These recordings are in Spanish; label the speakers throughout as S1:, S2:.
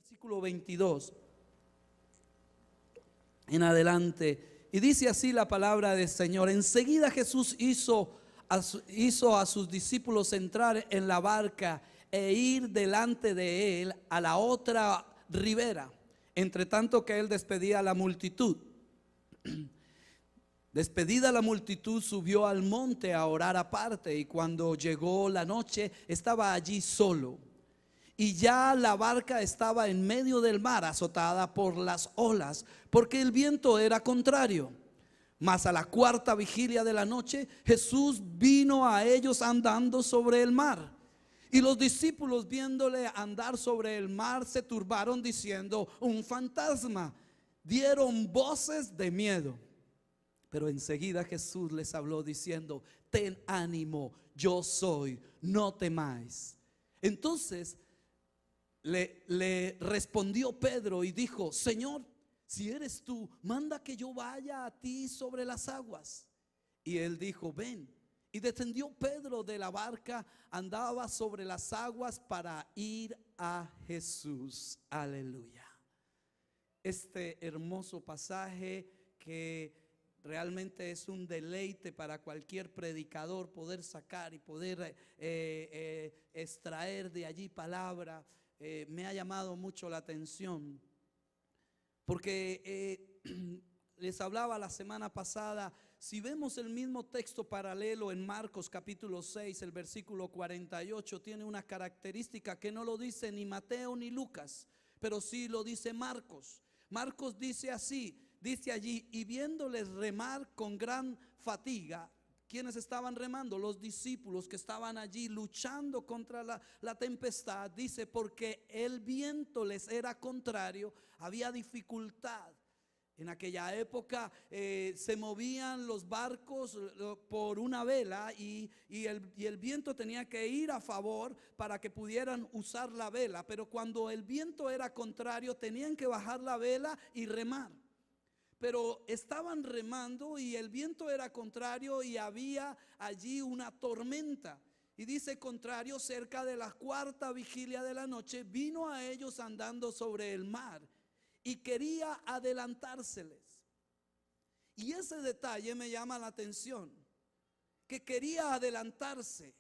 S1: versículo 22 en adelante. Y dice así la palabra del Señor: enseguida Jesús hizo a sus discípulos entrar en la barca e ir delante de él a la otra ribera, entre tanto que él despedía a la multitud. Despedida la multitud, subió al monte a orar aparte, y cuando llegó la noche estaba allí solo. Y ya la barca estaba en medio del mar, azotada por las olas, porque el viento era contrario. Mas a la cuarta vigilia de la noche, Jesús vino a ellos andando sobre el mar. Y los discípulos, viéndole andar sobre el mar, se turbaron diciendo: un fantasma. Dieron voces de miedo. Pero enseguida Jesús les habló diciendo: ten ánimo, yo soy, no temáis. Entonces le respondió Pedro y dijo: Señor, si eres tú, manda que yo vaya a ti sobre las aguas. Y él dijo: ven. Y descendió Pedro de la barca, andaba sobre las aguas para ir a Jesús. Aleluya. Este hermoso pasaje que realmente es un deleite para cualquier predicador poder sacar y poder extraer de allí palabra. Me ha llamado mucho la atención porque les hablaba la semana pasada. Si vemos el mismo texto paralelo en Marcos capítulo 6, el versículo 48, tiene una característica que no lo dice ni Mateo ni Lucas, pero sí lo dice Marcos. Marcos dice así, dice allí: y viéndoles remar con gran fatiga. ¿Quiénes estaban remando? Los discípulos que estaban allí luchando contra la tempestad. Dice: porque el viento les era contrario, había dificultad. En aquella época se movían los barcos por una vela y el viento tenía que ir a favor para que pudieran usar la vela. Pero cuando el viento era contrario, tenían que bajar la vela y remar. Pero estaban remando y el viento era contrario y había allí una tormenta. Y dice contrario: cerca de la cuarta vigilia de la noche vino a ellos andando sobre el mar y quería adelantárseles. Y ese detalle me llama la atención, que quería adelantarse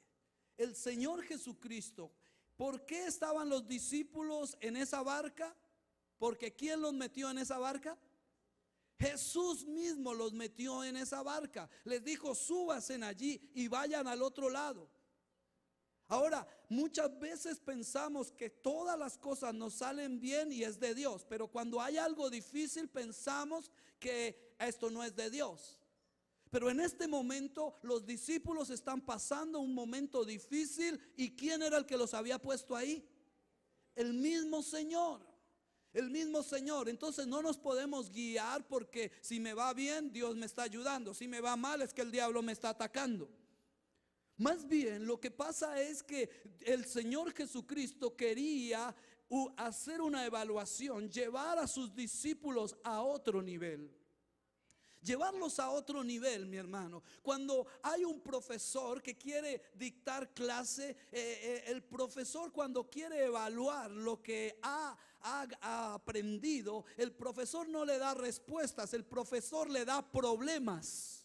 S1: el Señor Jesucristo. ¿Por qué estaban los discípulos en esa barca? Porque ¿quién los metió en esa barca? Jesús mismo los metió en esa barca. Les dijo: súbanse allí y vayan al otro lado. Ahora, muchas veces pensamos que todas las cosas nos salen bien y es de Dios, pero cuando hay algo difícil pensamos que esto no es de Dios. Pero en este momento los discípulos están pasando un momento difícil. ¿Y quién era el que los había puesto ahí? El mismo Señor. El mismo Señor. Entonces no nos podemos guiar porque si me va bien, Dios me está ayudando. Si me va mal, es que el diablo me está atacando. Más bien lo que pasa es que el Señor Jesucristo quería hacer una evaluación, llevar a sus discípulos a otro nivel. Llevarlos a otro nivel, mi hermano. Cuando hay un profesor que quiere dictar clase, el profesor, cuando quiere evaluar lo que ha aprendido, el profesor no le da respuestas, el profesor le da problemas.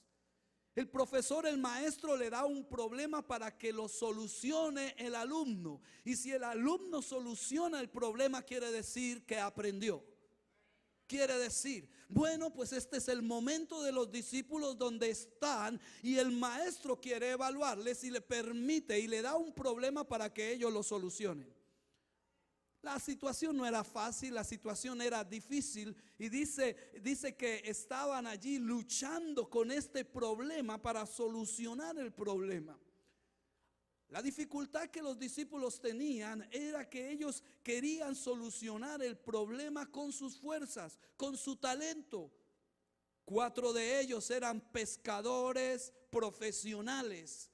S1: El profesor, el maestro, le da un problema para que lo solucione el alumno. Y si el alumno soluciona el problema, quiere decir que aprendió. Quiere decir, bueno, pues este es el momento de los discípulos donde están y el maestro quiere evaluarles y le permite y le da un problema para que ellos lo solucionen. La situación no era fácil, la situación era difícil y dice que estaban allí luchando con este problema para solucionar el problema. La dificultad que los discípulos tenían era que ellos querían solucionar el problema con sus fuerzas, con su talento. 4 de ellos eran pescadores profesionales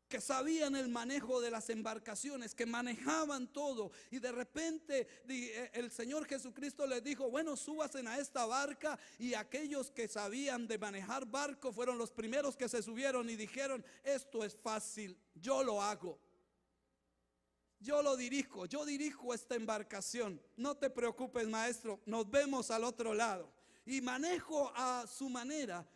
S1: que sabían el manejo de las embarcaciones, que manejaban todo. Y de repente el Señor Jesucristo les dijo: bueno, súbanse a esta barca. Y aquellos que sabían de manejar barco fueron los primeros que se subieron y dijeron: esto es fácil, yo lo hago. yo dirijo esta embarcación. No te preocupes, maestro, nos vemos al otro lado. Y manejo a su manera.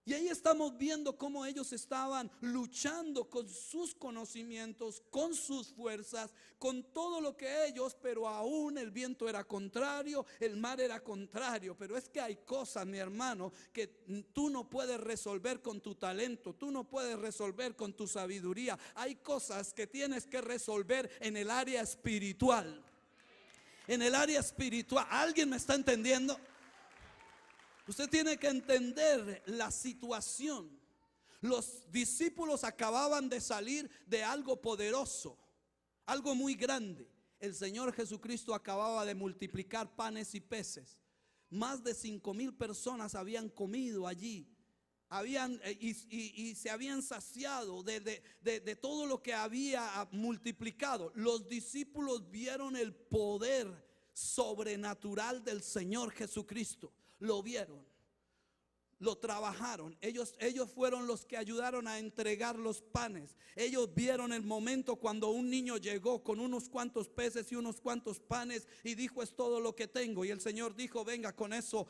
S1: Y ahí estamos viendo cómo ellos estaban luchando con sus conocimientos, con sus fuerzas, con todo lo que ellos, pero aún el viento era contrario, el mar era contrario. Pero es que hay cosas, mi hermano, que tú no puedes resolver con tu talento, tú no puedes resolver con tu sabiduría. Hay cosas que tienes que resolver en el área espiritual. En el área espiritual, ¿alguien me está entendiendo? Usted tiene que entender la situación. Los discípulos acababan de salir de algo poderoso, algo muy grande. El Señor Jesucristo acababa de multiplicar panes y peces. Más de 5,000 personas habían comido allí. Y se habían saciado de todo lo que había multiplicado. Los discípulos vieron el poder sobrenatural del Señor Jesucristo. Lo vieron, lo trabajaron. Ellos fueron los que ayudaron a entregar los panes. Ellos vieron el momento cuando un niño llegó con unos cuantos peces y unos cuantos panes y dijo: es todo lo que tengo. Y el Señor dijo: venga, con eso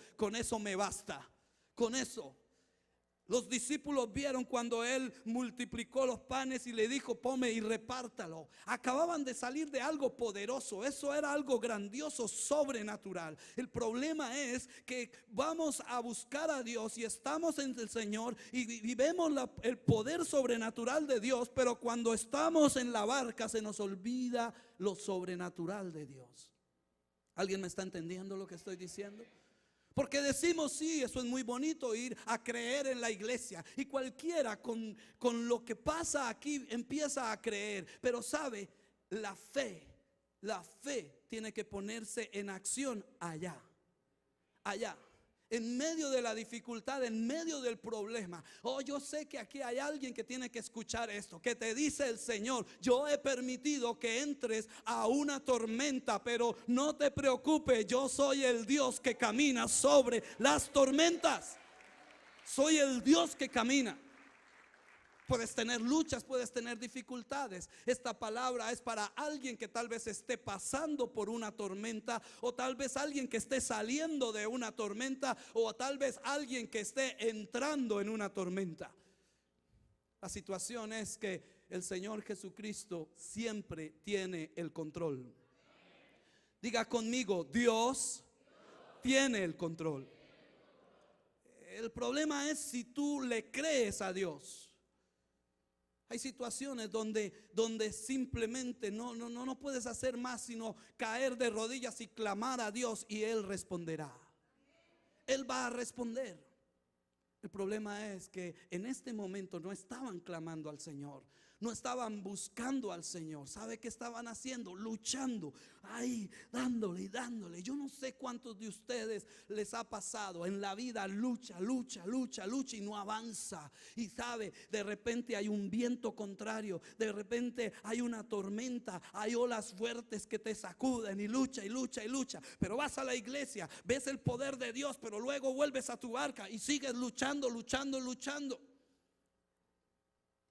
S1: me basta. Con eso. Los discípulos vieron cuando Él multiplicó los panes y le dijo: ponme y repártalo. Acababan de salir de algo poderoso. Eso era algo grandioso, sobrenatural. El problema es que vamos a buscar a Dios y estamos en el Señor y vemos el poder sobrenatural de Dios, pero cuando estamos en la barca se nos olvida lo sobrenatural de Dios. ¿Alguien me está entendiendo lo que estoy diciendo? Porque decimos: sí, eso es muy bonito, ir a creer en la iglesia. Y cualquiera con lo que pasa aquí empieza a creer. Pero sabe, la fe tiene que ponerse en acción allá. En medio de la dificultad, en medio del problema. Oh, yo sé que aquí hay alguien que tiene que escuchar esto, que te dice el Señor: yo he permitido que entres a una tormenta, pero no te preocupes, yo soy el Dios que camina sobre las tormentas. Soy el Dios que camina. Puedes tener luchas, puedes tener dificultades. Esta palabra es para alguien que tal vez esté pasando por una tormenta, o tal vez alguien que esté saliendo de una tormenta, o tal vez alguien que esté entrando en una tormenta. La situación es que el Señor Jesucristo siempre tiene el control. Diga conmigo: Dios tiene el control. El problema es si tú le crees a Dios. Hay situaciones donde simplemente no puedes hacer más sino caer de rodillas y clamar a Dios, y Él responderá. Él va a responder. El problema es que en este momento no estaban clamando al Señor, no estaban buscando al Señor. ¿Sabe qué estaban haciendo? Luchando, ahí dándole y dándole. Yo no sé cuántos de ustedes les ha pasado en la vida: lucha y no avanza. Y sabe, de repente hay un viento contrario, de repente hay una tormenta, hay olas fuertes que te sacuden, y lucha. Pero vas a la iglesia, ves el poder de Dios, pero luego vuelves a tu barca y sigues luchando.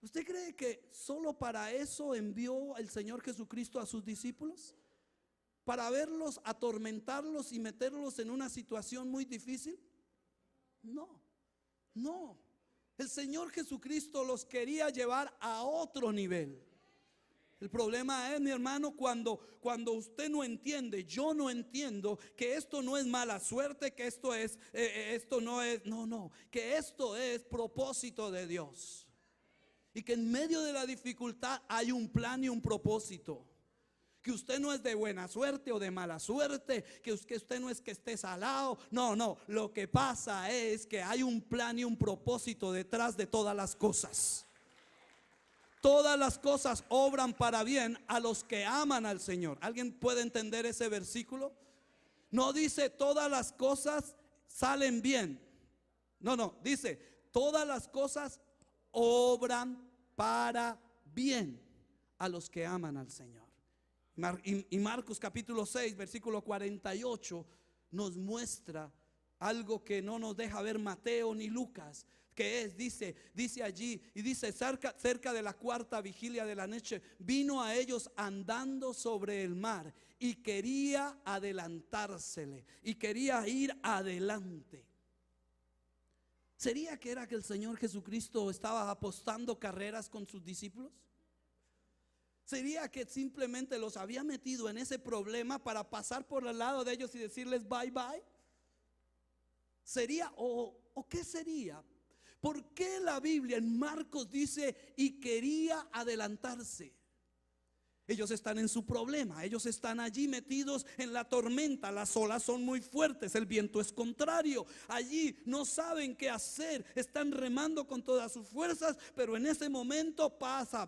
S1: ¿Usted cree que solo para eso envió el Señor Jesucristo a sus discípulos? ¿Para verlos, atormentarlos y meterlos en una situación muy difícil? No. El Señor Jesucristo los quería llevar a otro nivel. El problema es, mi hermano, cuando usted no entiende, yo no entiendo, que esto no es mala suerte, que que esto es propósito de Dios. Y que en medio de la dificultad hay un plan y un propósito. Que usted no es de buena suerte o de mala suerte, que usted no es que esté salado. No, lo que pasa es que hay un plan y un propósito detrás de todas las cosas. Todas las cosas obran para bien a los que aman al Señor. ¿Alguien puede entender ese versículo? No dice todas las cosas salen bien. No, dice todas las cosas obran para bien a los que aman al Señor. Y Marcos capítulo 6 versículo 48 nos muestra algo que no nos deja ver Mateo ni Lucas, que es, dice allí, y dice cerca de la cuarta vigilia de la noche, vino a ellos andando sobre el mar y quería adelantársele y quería ir adelante. ¿Sería que era que el Señor Jesucristo estaba apostando carreras con sus discípulos? ¿Sería que simplemente los había metido en ese problema para pasar por el lado de ellos y decirles bye bye? ¿Sería o qué sería? ¿Por qué la Biblia en Marcos dice y quería adelantarse? Ellos están en su problema, ellos están allí metidos en la tormenta, las olas son muy fuertes, el viento es contrario, allí no saben qué hacer, están remando con todas sus fuerzas, pero en ese momento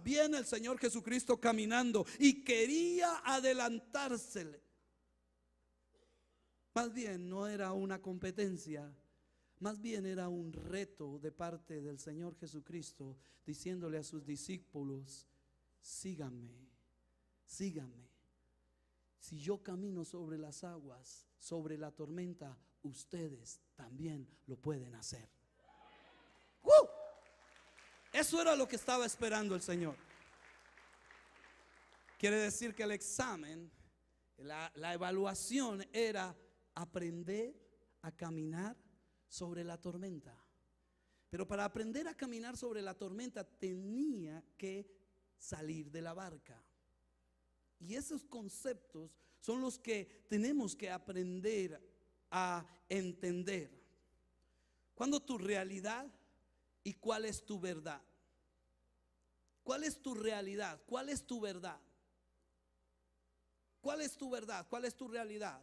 S1: viene el Señor Jesucristo caminando y quería adelantársele. Más bien no era una competencia, más bien era un reto de parte del Señor Jesucristo, diciéndole a sus discípulos: síganme. Síganme. Si yo camino sobre las aguas, sobre la tormenta, ustedes también lo pueden hacer. Eso era lo que estaba esperando el Señor. Quiere decir que el examen, la evaluación era aprender a caminar sobre la tormenta. Pero para aprender a caminar sobre la tormenta tenía que salir de la barca. Y esos conceptos son los que tenemos que aprender a entender. ¿Cuándo tu realidad y cuál es tu verdad? ¿Cuál es tu realidad? ¿Cuál es tu verdad? ¿Cuál es tu verdad? ¿Cuál es tu realidad?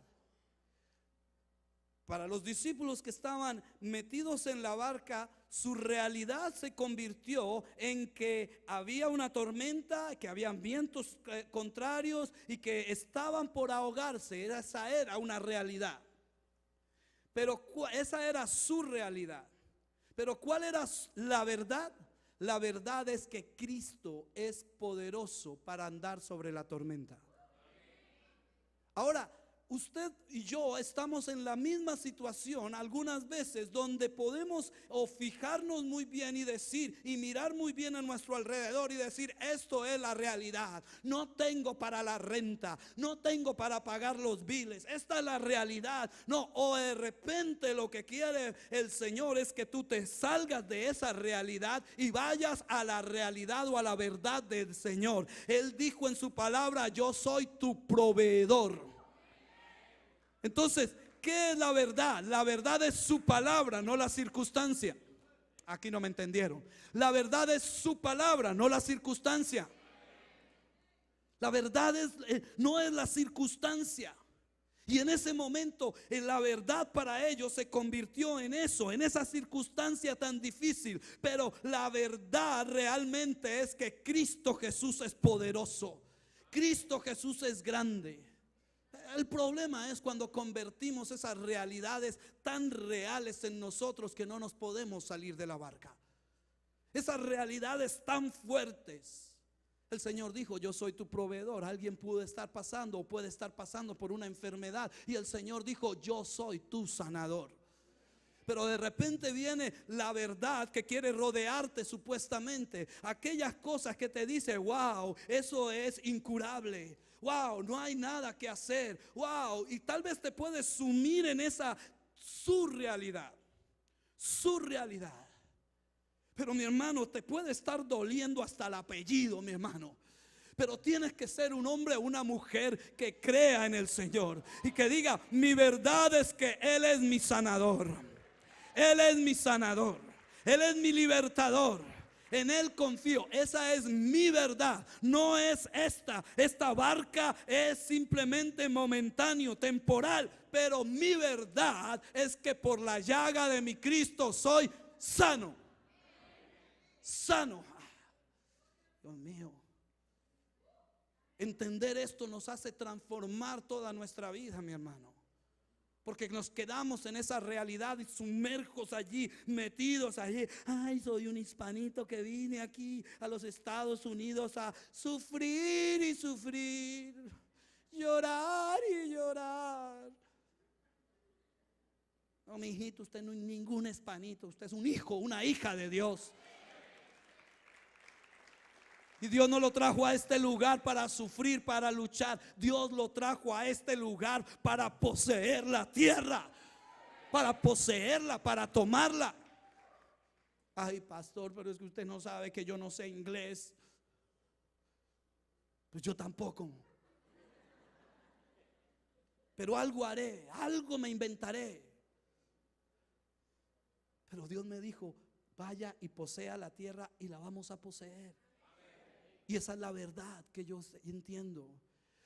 S1: Para los discípulos que estaban metidos en la barca, su realidad se convirtió en que había una tormenta, que habían vientos contrarios y que estaban por ahogarse. Esa era una realidad. Pero esa era su realidad. Pero ¿cuál era la verdad? La verdad es que Cristo es poderoso para andar sobre la tormenta. Ahora, usted y yo estamos en la misma situación algunas veces, donde podemos fijarnos muy bien y decir y mirar muy bien a nuestro alrededor y decir: esto es la realidad, no tengo para la renta, no tengo para pagar los biles, esta es la realidad. No, o de repente lo que quiere el Señor es que tú te salgas de esa realidad y vayas a la realidad o a la verdad del Señor. Él dijo en su palabra: yo soy tu proveedor. Entonces, ¿qué es la verdad? La verdad es su palabra, no la circunstancia. Aquí no me entendieron. La verdad es su palabra, no la circunstancia. La verdad no es la circunstancia. Y en ese momento, la verdad para ellos se convirtió en eso, en esa circunstancia tan difícil. Pero la verdad realmente es que Cristo Jesús es poderoso. Cristo Jesús es grande. El problema es cuando convertimos esas realidades tan reales en nosotros que no nos podemos salir de la barca. Esas realidades tan fuertes. El Señor dijo: yo soy tu proveedor. Alguien puede estar pasando o puede estar pasando por una enfermedad y el Señor dijo: yo soy tu sanador. Pero de repente viene la verdad que quiere rodearte supuestamente. Aquellas cosas que te dice: wow, eso es incurable. Wow, no hay nada que hacer. Wow, y tal vez te puedes sumir en esa su realidad. Su realidad. Pero mi hermano, te puede estar doliendo hasta el apellido, mi hermano. Pero tienes que ser un hombre o una mujer que crea en el Señor y que diga: mi verdad es que Él es mi sanador. Él es mi sanador. Él es mi libertador. En Él confío. Esa es mi verdad. No es esta barca es simplemente momentáneo, temporal. Pero mi verdad es que por la llaga de mi Cristo soy sano. Sano. Dios mío. Entender esto nos hace transformar toda nuestra vida, mi hermano. Porque nos quedamos en esa realidad y sumergos allí, metidos allí. Ay, soy un hispanito que vine aquí a los Estados Unidos a sufrir y sufrir, llorar y llorar. No, hijito, usted no es ningún hispanito, usted es un hijo, una hija de Dios. Y Dios no lo trajo a este lugar para sufrir, para luchar. Dios lo trajo a este lugar para poseer la tierra, para poseerla, para tomarla. Ay, pastor, pero es que usted no sabe que yo no sé inglés. Pues yo tampoco. Pero algo haré, algo me inventaré. Pero Dios me dijo, vaya y posea la tierra y la vamos a poseer. Y esa es la verdad que yo entiendo.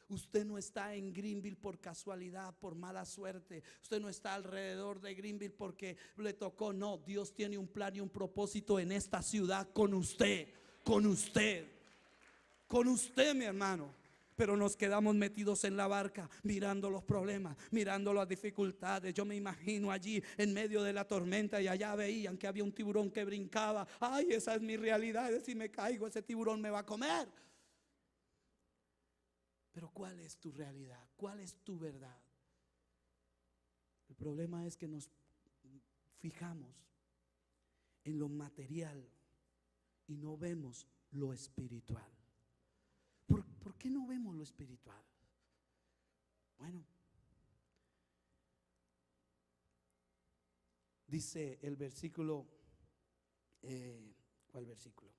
S1: Usted no está en Greenville por casualidad, por mala suerte. Usted no está alrededor de Greenville porque le tocó. No, Dios tiene un plan y un propósito en esta ciudad con usted, con usted, con usted, mi hermano. Pero nos quedamos metidos en la barca, mirando los problemas, mirando las dificultades. Yo me imagino allí en medio de la tormenta y allá veían que había un tiburón que brincaba. Ay, esa es mi realidad, si me caigo ese tiburón me va a comer. Pero ¿cuál es tu realidad? ¿Cuál es tu verdad? El problema es que nos fijamos en lo material y no vemos lo espiritual. ¿Por qué no vemos lo espiritual? Bueno, dice el versículo, ¿cuál versículo?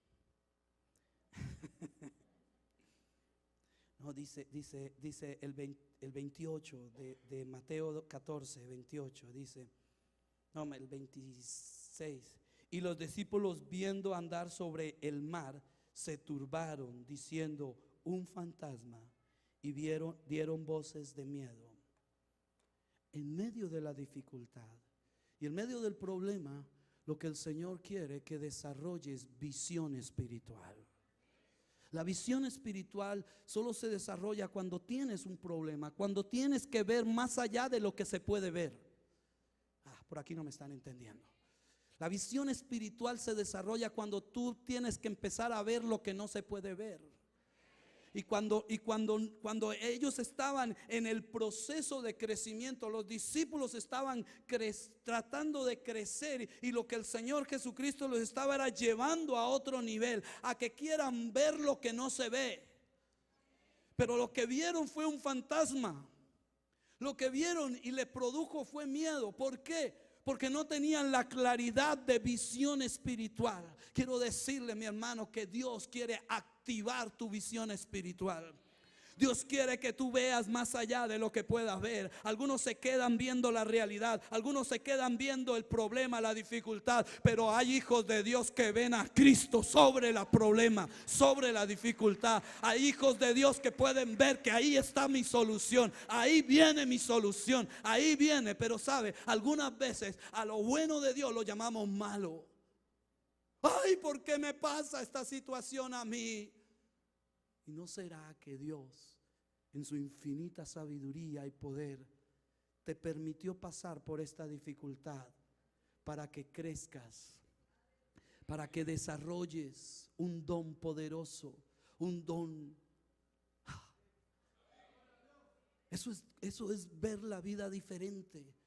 S1: No, dice el 28 de Mateo 14, 28, dice, no, el 26. Y los discípulos, viendo andar sobre el mar, se turbaron, diciendo, un fantasma, y dieron voces de miedo. En medio de la dificultad y en medio del problema, lo que el Señor quiere es que desarrolles visión espiritual. La visión espiritual solo se desarrolla cuando tienes un problema, cuando tienes que ver más allá de lo que se puede ver. Por aquí no me están entendiendo. La visión espiritual se desarrolla cuando tú tienes que empezar a ver lo que no se puede ver. Y cuando ellos estaban en el proceso de crecimiento, los discípulos estaban tratando de crecer, y lo que el Señor Jesucristo los estaba era llevando a otro nivel, a que quieran ver lo que no se ve. Pero lo que vieron fue un fantasma. Lo que vieron y le produjo fue miedo. ¿Por qué? Porque no tenían la claridad de visión espiritual. Quiero decirle, mi hermano, que Dios quiere activar tu visión espiritual. Dios quiere que tú veas más allá de lo que puedas ver. Algunos se quedan viendo la realidad, algunos se quedan viendo el problema, la dificultad, pero hay hijos de Dios que ven a Cristo sobre el problema, sobre la dificultad. Hay hijos de Dios que pueden ver que ahí está mi solución, ahí viene mi solución, ahí viene. Pero sabe, algunas veces a lo bueno de Dios lo llamamos malo. Ay, ¿por qué me pasa esta situación a mí? ¿Y no será que Dios, en su infinita sabiduría y poder, te permitió pasar por esta dificultad para que crezcas, para que desarrolles un don poderoso, un don? Eso es ver la vida diferente.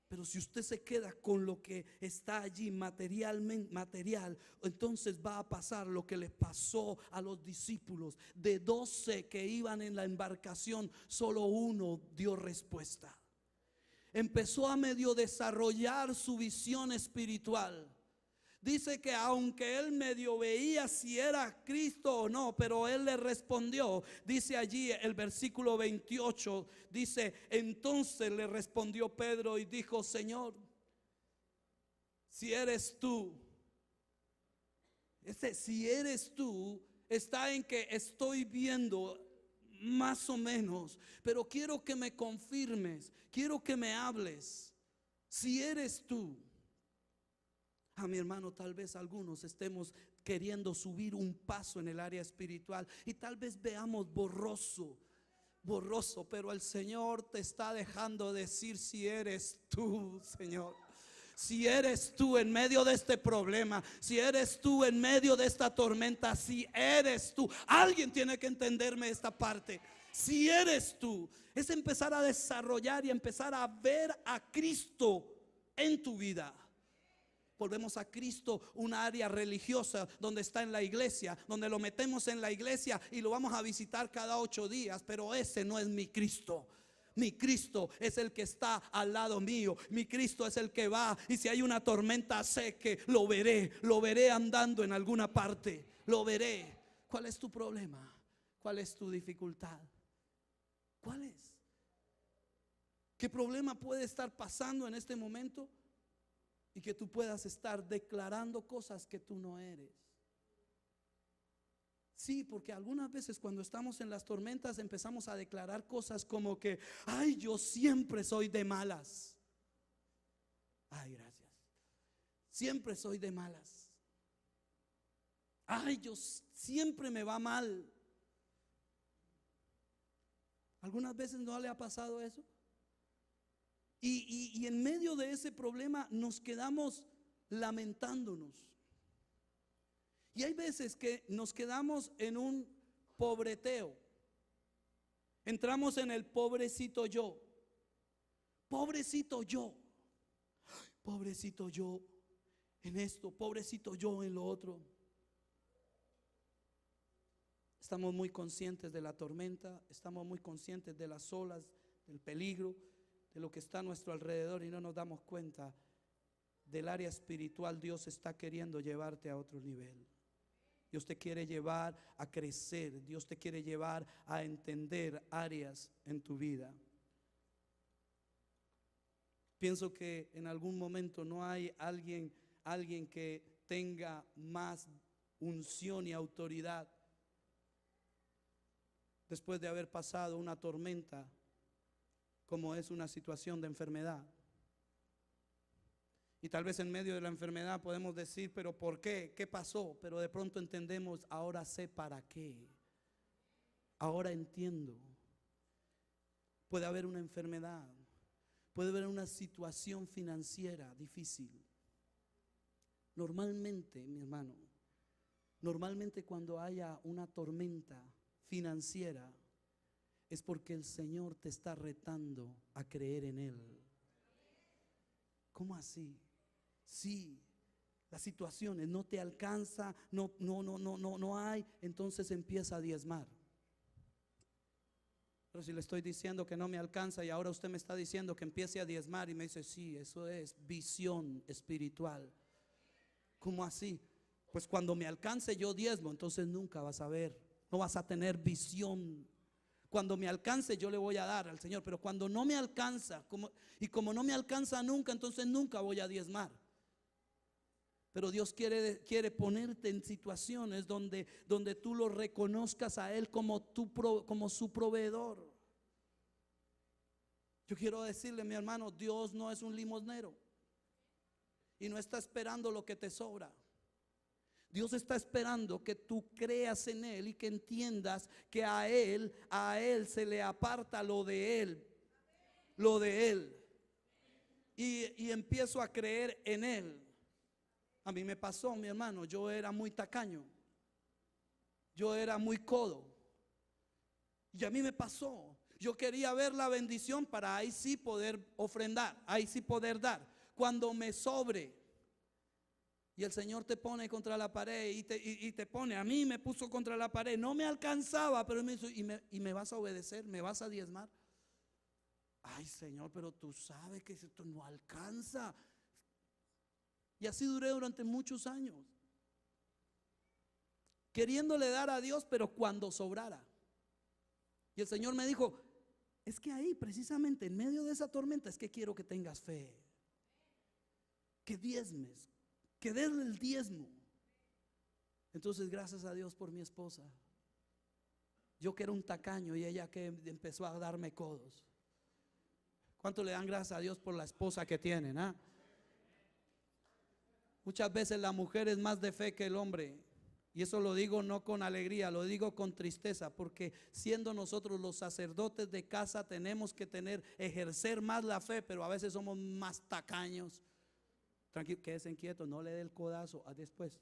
S1: Pero si usted se queda con lo que está allí material, entonces va a pasar lo que le pasó a los discípulos. De 12 que iban en la embarcación, solo uno dio respuesta. Empezó a medio desarrollar su visión espiritual. Dice que aunque él medio veía si era Cristo o no, pero él le respondió. Dice allí el versículo 28, dice, entonces le respondió Pedro y dijo, Señor, si eres tú, si eres tú, está en que estoy viendo más o menos, pero quiero que me confirmes, quiero que me hables, si eres tú. Mi hermano, tal vez algunos estemos queriendo subir un paso en el área espiritual y tal vez veamos borroso, pero el Señor te está dejando decir, si eres tú, Señor. Si eres tú en medio de este problema, si eres tú en medio de esta tormenta, si eres tú, alguien tiene que entenderme esta parte. Si eres tú, es empezar a desarrollar y empezar a ver a Cristo en tu vida. Volvemos a Cristo, una área religiosa donde está en la iglesia, donde lo metemos en la iglesia y lo vamos a visitar cada 8 días, pero ese no es mi Cristo. Mi Cristo es el que está al lado mío. Mi Cristo es el que va, y si hay una tormenta, sé que lo veré andando en alguna parte, lo veré. ¿Cuál es tu problema? ¿Cuál es tu dificultad? ¿Cuál es? ¿Qué problema puede estar pasando en este momento? Y que tú puedas estar declarando cosas que tú no eres. Sí, porque algunas veces cuando estamos en las tormentas empezamos a declarar cosas como que, ay, yo siempre soy de malas. Ay, gracias. Siempre soy de malas. Ay, yo siempre me va mal. ¿Algunas veces no le ha pasado eso? Y en medio de ese problema nos quedamos lamentándonos. Y hay veces que nos quedamos en un pobreteo. Entramos en el pobrecito yo. Pobrecito yo. Pobrecito yo en esto, pobrecito yo en lo otro. Estamos muy conscientes de la tormenta, estamos muy conscientes de las olas, del peligro, de lo que está a nuestro alrededor, y no nos damos cuenta del área espiritual. Dios está queriendo llevarte a otro nivel. Dios te quiere llevar a crecer. Dios te quiere llevar a entender áreas en tu vida. Pienso que en algún momento no hay alguien que tenga más unción y autoridad después de haber pasado una tormenta como es una situación de enfermedad. Y tal vez en medio de la enfermedad podemos decir, pero ¿por qué? ¿Qué pasó? Pero de pronto entendemos, ahora sé para qué. Ahora entiendo. Puede haber una enfermedad, puede haber una situación financiera difícil. Normalmente, mi hermano, normalmente cuando haya una tormenta financiera es porque el Señor te está retando a creer en Él. ¿Cómo así? Sí, las situaciones no te alcanza, no hay, entonces empieza a diezmar. Pero si le estoy diciendo que no me alcanza y ahora usted me está diciendo que empiece a diezmar, y me dice, sí, eso es visión espiritual. ¿Cómo así? Pues cuando me alcance yo diezmo, entonces nunca vas a ver, no vas a tener visión. Cuando me alcance yo le voy a dar al Señor, pero cuando no me alcanza, como no me alcanza nunca, entonces nunca voy a diezmar. Pero Dios quiere ponerte en situaciones donde tú lo reconozcas a Él como su proveedor. Yo quiero decirle, mi hermano, Dios no es un limosnero y no está esperando lo que te sobra. Dios está esperando que tú creas en Él y que entiendas que a Él se le aparta lo de Él. Lo de Él. Y empiezo a creer en Él. A mí me pasó, mi hermano, yo era muy tacaño. Yo era muy codo. Y a mí me pasó. Yo quería ver la bendición para ahí sí poder ofrendar, ahí sí poder dar. Cuando me sobre. Y el Señor te pone contra la pared y te pone, a mí me puso contra la pared, no me alcanzaba, pero me hizo, y me vas a obedecer, me vas a diezmar. Ay, Señor, pero tú sabes que esto no alcanza. Y así duré durante muchos años, queriéndole dar a Dios, pero cuando sobrara. Y el Señor me dijo, es que ahí precisamente en medio de esa tormenta es que quiero que tengas fe, que diezmes, que des el diezmo. Entonces, gracias a Dios por mi esposa. Yo que era un tacaño y ella que empezó a darme codos. ¿Cuánto le dan gracias a Dios por la esposa que tienen? Muchas veces la mujer es más de fe que el hombre. Y eso lo digo no con alegría, lo digo con tristeza, porque siendo nosotros los sacerdotes de casa tenemos que ejercer más la fe, pero a veces somos más tacaños. Tranquilo, quédese quieto, no le dé el codazo después.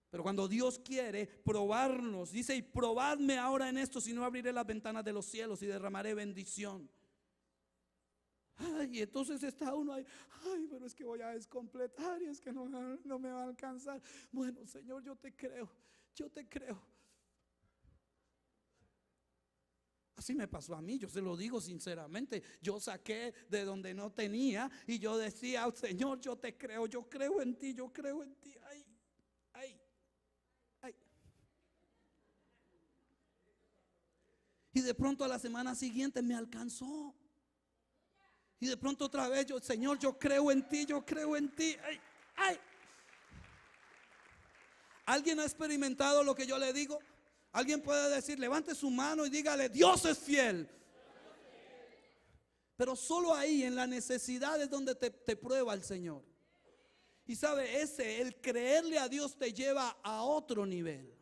S1: Pero cuando Dios quiere probarnos, dice, y probadme ahora en esto, si no abriré las ventanas de los cielos y derramaré bendición. Ay, y entonces está uno ahí, ay, pero es que voy a descompletar y es que no me va a alcanzar. Bueno, Señor, yo te creo, yo te creo. Así me pasó a mí, yo se lo digo sinceramente. Yo saqué de donde no tenía y yo decía, Señor, yo te creo, yo creo en ti, yo creo en ti. Ay, ay, ay. Y de pronto a la semana siguiente me alcanzó. Y de pronto otra vez yo, Señor, yo creo en ti, yo creo en ti. Ay, ay. ¿Alguien ha experimentado lo que yo le digo? Alguien puede decir, levante su mano y dígale, Dios es fiel. Pero solo ahí en la necesidad es donde te prueba el Señor. Y sabe, el creerle a Dios te lleva a otro nivel.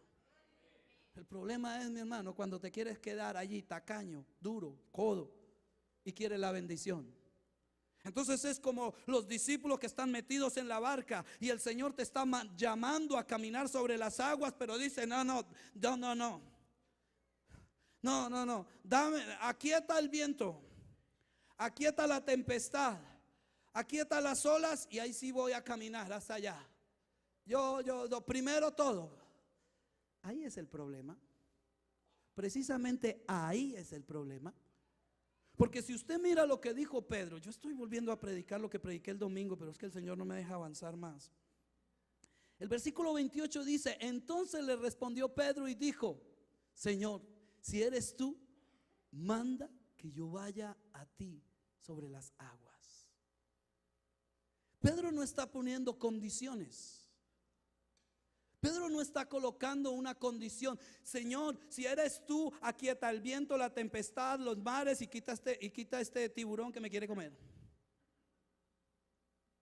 S1: El problema es, mi hermano, cuando te quieres quedar allí tacaño, duro, codo y quieres la bendición. Entonces es como los discípulos que están metidos en la barca y el Señor te está llamando a caminar sobre las aguas, pero dice, no, dame, aquieta el viento, aquieta la tempestad, aquieta las olas y ahí sí voy a caminar hasta allá. Yo primero todo. Ahí es el problema. Precisamente ahí es el problema. Porque si usted mira lo que dijo Pedro, yo estoy volviendo a predicar lo que prediqué el domingo, pero es que el Señor no me deja avanzar más. El versículo 28 dice, entonces le respondió Pedro y dijo, Señor, si eres tú, manda que yo vaya a ti sobre las aguas. Pedro no está poniendo condiciones. Pedro no está colocando una condición. Señor, si eres tú, aquieta el viento, la tempestad, los mares y quita este tiburón que me quiere comer.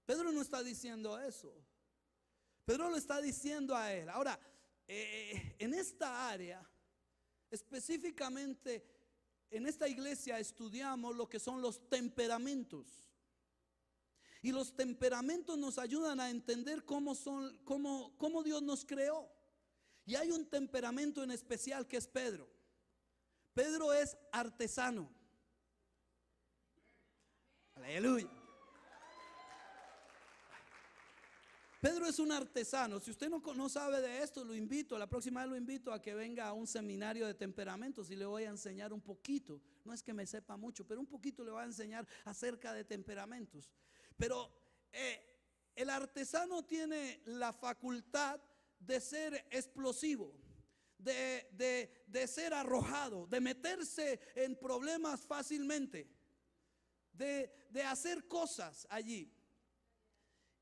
S1: Pedro no está diciendo eso. Pedro lo está diciendo a él. Ahora, en esta área, específicamente en esta iglesia estudiamos lo que son los temperamentos. Y los temperamentos nos ayudan a entender cómo Dios nos creó. Y hay un temperamento en especial que es Pedro. Pedro es artesano. Aleluya. Pedro es un artesano. Si usted no sabe de esto, lo invito, la próxima vez lo invito a que venga a un seminario de temperamentos y le voy a enseñar un poquito. No es que me sepa mucho, pero un poquito le voy a enseñar acerca de temperamentos. Pero el artesano tiene la facultad de ser explosivo, de ser arrojado, de meterse en problemas fácilmente, de hacer cosas allí.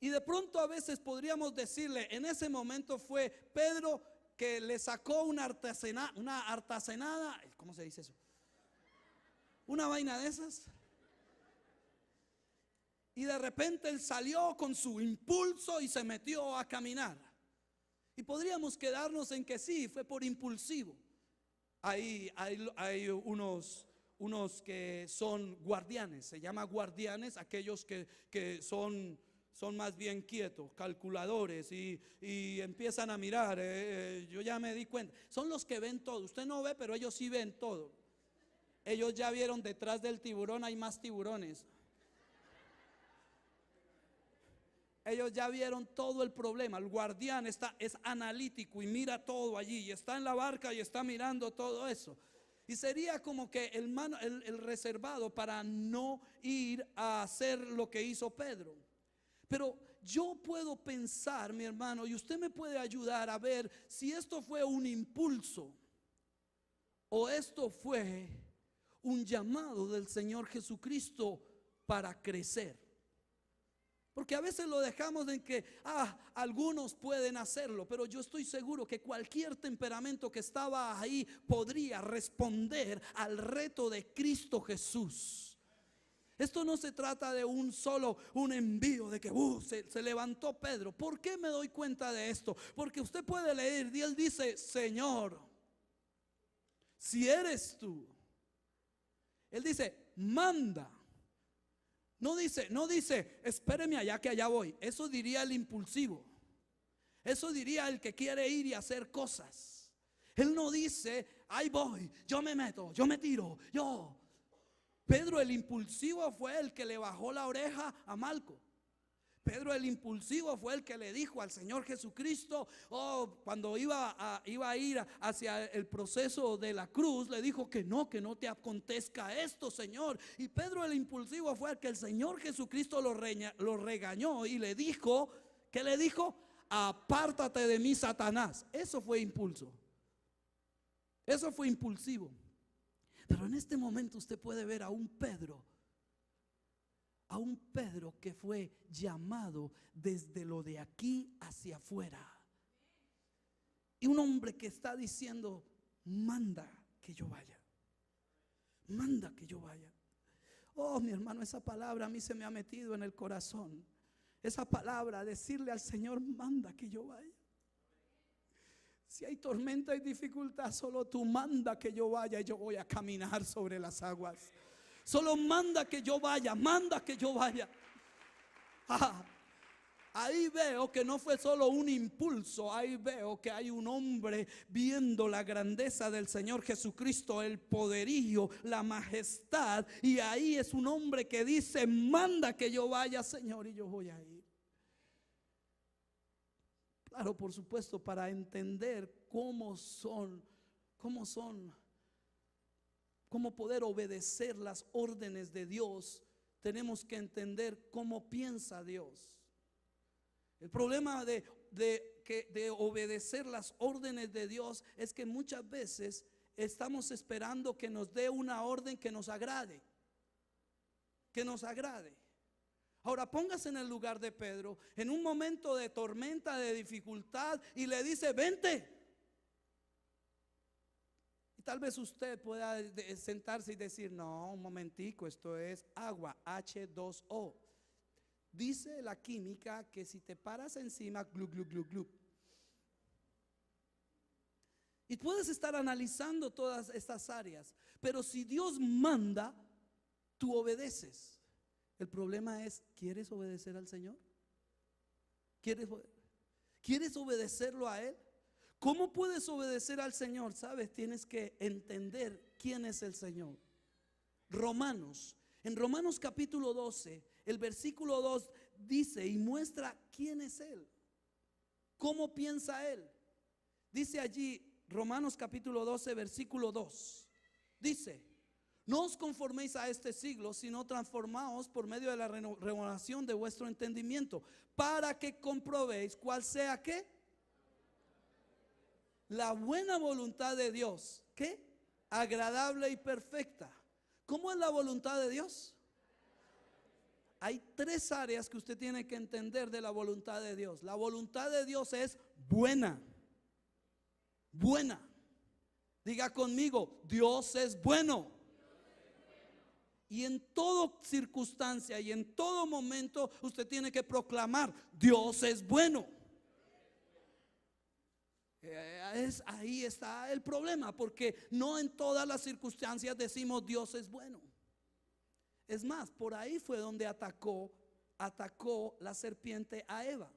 S1: Y de pronto a veces podríamos decirle, en ese momento fue Pedro que le sacó una artesanada, ¿cómo se dice eso? Una vaina de esas. Y de repente él salió con su impulso y se metió a caminar. Y podríamos quedarnos en que sí, fue por impulsivo. Hay unos que son guardianes, se llama guardianes, aquellos que son más bien quietos, calculadores y empiezan a mirar. Yo ya me di cuenta, son los que ven todo. Usted no ve, pero ellos sí ven todo. Ellos ya vieron detrás del tiburón hay más tiburones. Ellos ya vieron todo el problema. El guardián es analítico y mira todo allí, y está en la barca y está mirando todo eso. Y sería como que el reservado para no ir a hacer lo que hizo Pedro. Pero yo puedo pensar, mi hermano, y usted me puede ayudar a ver si esto fue un impulso o esto fue un llamado del Señor Jesucristo para crecer. Porque a veces lo dejamos en que algunos pueden hacerlo, pero yo estoy seguro que cualquier temperamento que estaba ahí podría responder al reto de Cristo Jesús. Esto no se trata de un envío de que se levantó Pedro. ¿Por qué me doy cuenta de esto? Porque usted puede leer y él dice, Señor, si eres tú. Él dice, manda. No dice, espéreme allá que allá voy. Eso diría el impulsivo. Eso diría el que quiere ir y hacer cosas. Él no dice, ahí voy, yo me meto, yo me tiro, yo. Pedro el impulsivo fue el que le bajó la oreja a Malco. Pedro el impulsivo fue el que le dijo al Señor Jesucristo, cuando iba a ir hacia el proceso de la cruz, le dijo que no te acontezca esto, Señor. Y Pedro el impulsivo fue el que el Señor Jesucristo lo regañó y le dijo, ¿qué le dijo? Apártate de mí, Satanás. Eso fue impulso. Eso fue impulsivo. Pero en este momento usted puede ver a un Pedro que fue llamado desde lo de aquí hacia afuera. Y un hombre que está diciendo, manda que yo vaya. Manda que yo vaya. Oh, mi hermano, esa palabra a mí se me ha metido en el corazón. Esa palabra, decirle al Señor, manda que yo vaya. Si hay tormenta y dificultad, solo tú manda que yo vaya y yo voy a caminar sobre las aguas. Solo manda que yo vaya, manda que yo vaya. Ahí veo que no fue solo un impulso, ahí veo que hay un hombre viendo la grandeza del Señor Jesucristo, el poderío, la majestad. Y ahí es un hombre que dice, manda que yo vaya, Señor, y yo voy a ir. Claro, por supuesto, para entender cómo poder obedecer las órdenes de Dios, tenemos que entender cómo piensa Dios. El problema de obedecer las órdenes de Dios es que muchas veces estamos esperando que nos dé una orden que nos agrade. Que nos agrade. Ahora póngase en el lugar de Pedro, en un momento de tormenta, de dificultad, y le dice, vente. Y tal vez usted pueda sentarse y decir, no, un momentico, esto es agua, H2O. Dice la química que si te paras encima, glu, glu, glu, glu. Y puedes estar analizando todas estas áreas, pero si Dios manda, tú obedeces. El problema es, ¿quieres obedecer al Señor? ¿Quieres obedecerlo a Él? ¿Cómo puedes obedecer al Señor? Sabes, tienes que entender quién es el Señor. En Romanos capítulo 12, el versículo 2 dice y muestra quién es Él. ¿Cómo piensa Él? Dice allí, Romanos capítulo 12, versículo 2. Dice, no os conforméis a este siglo, sino transformaos por medio de la renovación de vuestro entendimiento, para que comprobéis cuál sea ¿qué? La buena voluntad de Dios, ¿qué? Agradable y perfecta. ¿Cómo es la voluntad de Dios? Hay tres áreas que usted tiene que entender de la voluntad de Dios. La voluntad de Dios es buena. Buena. Diga conmigo, Dios es bueno. Y en toda circunstancia y en todo momento usted tiene que proclamar, Dios es bueno. Ahí está el problema, porque no en todas las circunstancias decimos Dios es bueno. Es más, por ahí fue donde atacó la serpiente a Eva.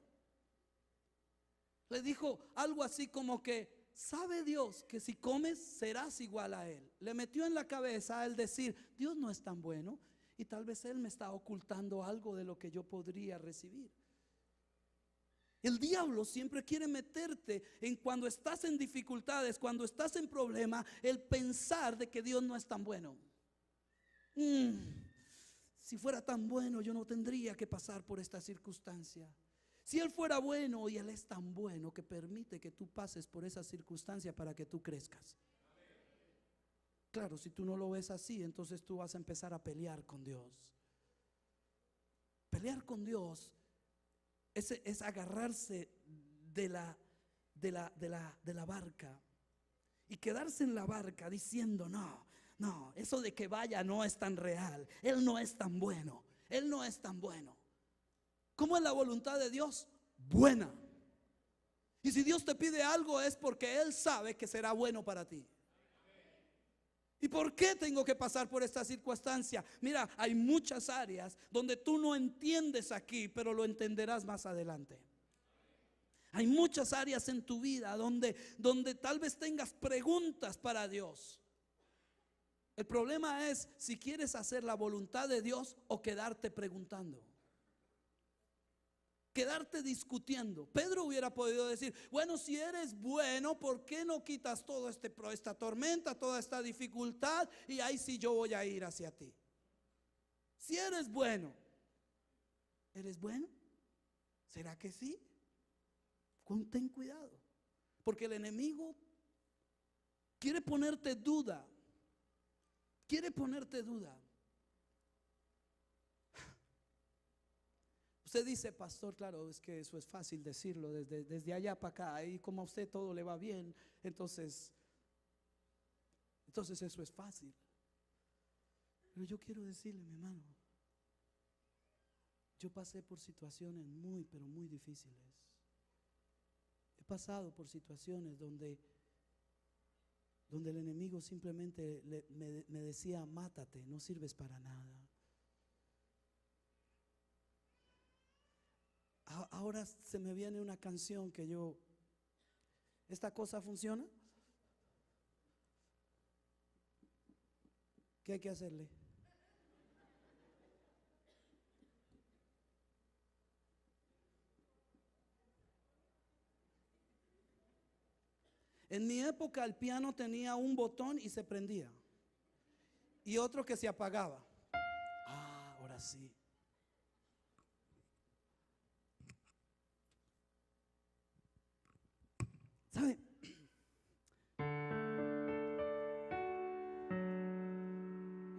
S1: Le dijo algo así como que, ¿sabe Dios que si comes serás igual a Él? Le metió en la cabeza el decir, Dios no es tan bueno y tal vez Él me está ocultando algo de lo que yo podría recibir. El diablo siempre quiere meterte en cuando estás en dificultades, cuando estás en problemas, el pensar de que Dios no es tan bueno. Si fuera tan bueno, yo no tendría que pasar por esta circunstancia. Si Él fuera bueno, y Él es tan bueno que permite que tú pases por esa circunstancia para que tú crezcas. Claro, si tú no lo ves así, entonces tú vas a empezar a pelear con Dios. Pelear con Dios es agarrarse de la barca y quedarse en la barca diciendo, no, eso de que vaya no es tan real. Él no es tan bueno. Él no es tan bueno. ¿Cómo es la voluntad de Dios? Buena. Y si Dios te pide algo es porque Él sabe que será bueno para ti. ¿Y por qué tengo que pasar por esta circunstancia? Mira, hay muchas áreas donde tú no entiendes aquí, pero lo entenderás más adelante. Hay muchas áreas en tu vida donde tal vez tengas preguntas para Dios. El problema es si quieres hacer la voluntad de Dios o quedarte preguntando, quedarte discutiendo. Pedro hubiera podido decir, bueno, si eres bueno, ¿por qué no quitas todo esta tormenta, toda esta dificultad? Y ahí sí yo voy a ir hacia ti. Si eres bueno, ¿eres bueno? ¿Será que sí? Ten cuidado, porque el enemigo quiere ponerte duda. Quiere ponerte duda. Usted dice, pastor, claro, es que eso es fácil decirlo desde allá para acá, y como a usted todo le va bien, entonces eso es fácil. Pero yo quiero decirle, mi hermano, yo pasé por situaciones muy, pero muy difíciles. He pasado por situaciones donde el enemigo simplemente me decía, mátate, no sirves para nada. Ahora se me viene una canción que ¿esta cosa funciona? ¿Qué hay que hacerle? En mi época el piano tenía un botón y se prendía, y otro que se apagaba. Ahora sí. ¿Sabe?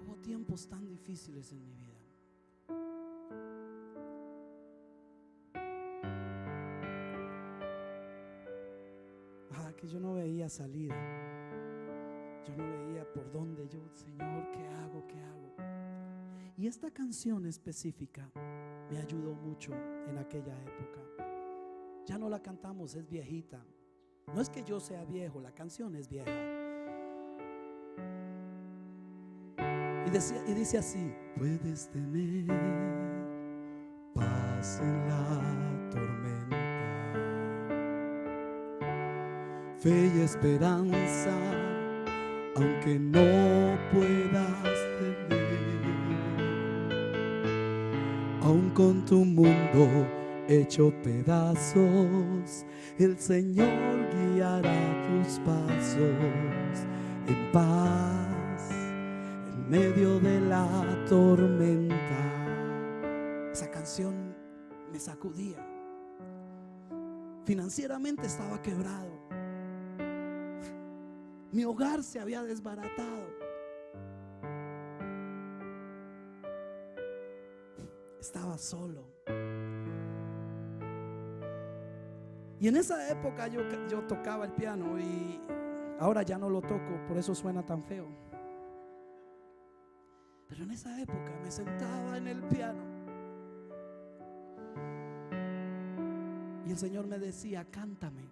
S1: Hubo tiempos tan difíciles en mi vida. Que yo no veía salida. Yo no veía por dónde. Señor, ¿qué hago? ¿Qué hago? Y esta canción específica me ayudó mucho en aquella época. Ya no la cantamos, es viejita. No es que yo sea viejo, la canción es vieja. Y dice así: puedes tener paz en la tormenta, fe y esperanza, aunque no puedas tener. Aun con tu mundo hecho pedazos, el Señor guiará tus pasos en paz en medio de la tormenta. Esa canción me sacudía. Financieramente estaba quebrado. Mi hogar se había desbaratado. Estaba solo. Y en esa época yo tocaba el piano, y ahora ya no lo toco, por eso suena tan feo. Pero en esa época me sentaba en el piano y el Señor me decía: cántame.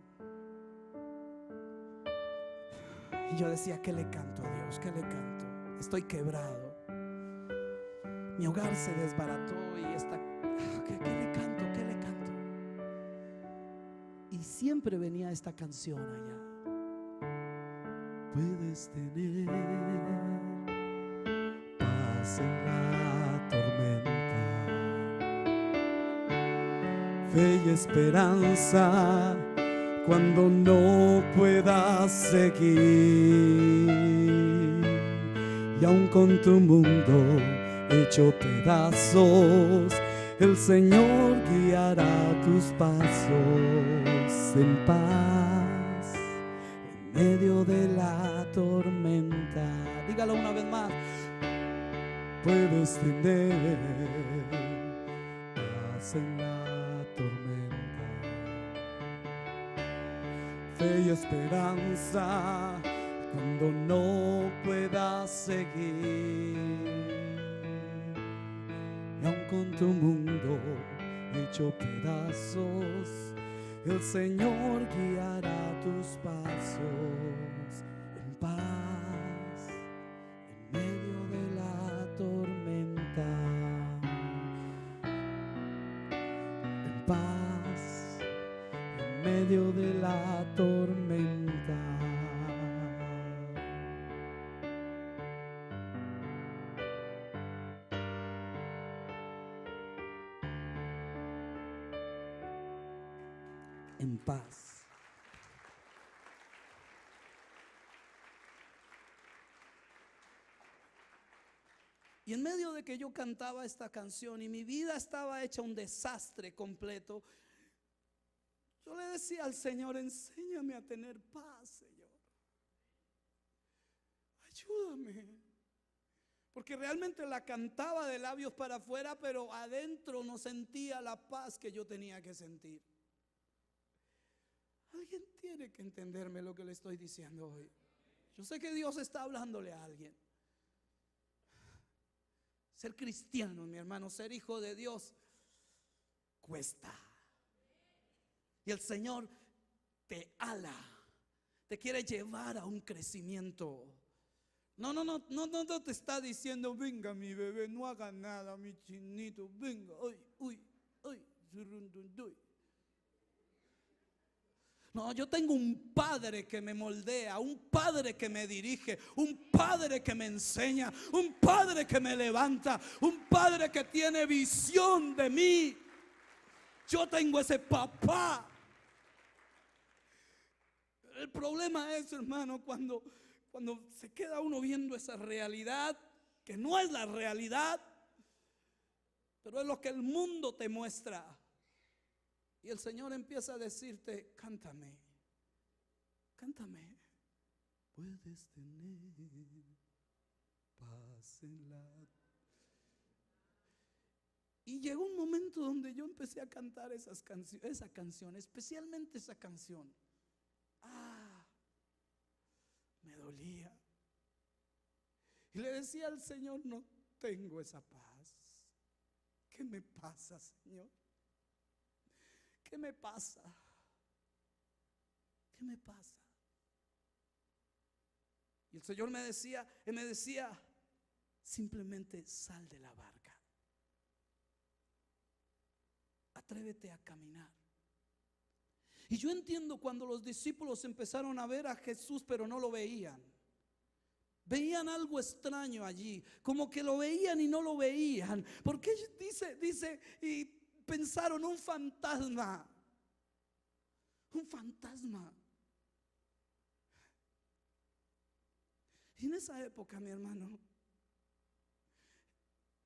S1: Y yo decía: ¿qué le canto a Dios? ¿Qué le canto? Estoy quebrado. Mi hogar se desbarató y ¿qué le canto? ¿Qué le canto? Y siempre venía esta canción allá: puedes tener paz en la tormenta, fe y esperanza cuando no puedas seguir, y aun con tu mundo hecho pedazos, el Señor guiará tus pasos en paz en medio de la tormenta. Dígalo una vez más: puedes tener paz en la tormenta, fe y esperanza cuando no puedas seguir, y aun con tu mundo hecho pedazos, el Señor guiará tus pasos en paz en medio de la tormenta, en paz en medio de la tormenta. en paz. Y en medio de que yo cantaba esta canción y mi vida estaba hecha un desastre completo, yo le decía al Señor: enséñame a tener paz, Señor. Ayúdame. Porque realmente la cantaba de labios para afuera, pero adentro no sentía la paz que yo tenía que sentir. Alguien tiene que entenderme lo que le estoy diciendo hoy. Yo sé que Dios está hablándole a alguien. Ser cristiano, mi hermano, ser hijo de Dios cuesta. Y el Señor te ala, te quiere llevar a un crecimiento. No te está diciendo: venga mi bebé, no haga nada, mi chinito, venga, uy. No, yo tengo un padre que me moldea, un padre que me dirige, un padre que me enseña, un padre que me levanta, un padre que tiene visión de mí. Yo tengo ese papá. El problema es, hermano, cuando se queda uno viendo esa realidad, que no es la realidad, pero es lo que el mundo te muestra. Y el Señor empieza a decirte: cántame, cántame. Puedes tener paz en la... Y llegó un momento donde yo empecé a cantar esa canción, especialmente esa canción. Me dolía. Y le decía al Señor: no tengo esa paz. ¿Qué me pasa, Señor? ¿Qué me pasa? ¿Qué me pasa? Y el Señor me decía, simplemente sal de la barca. Atrévete a caminar. Y yo entiendo cuando los discípulos empezaron a ver a Jesús, pero no lo veían. Veían algo extraño allí, como que lo veían y no lo veían. Porque dice, y pensaron: un fantasma. Un fantasma. Y en esa época, mi hermano,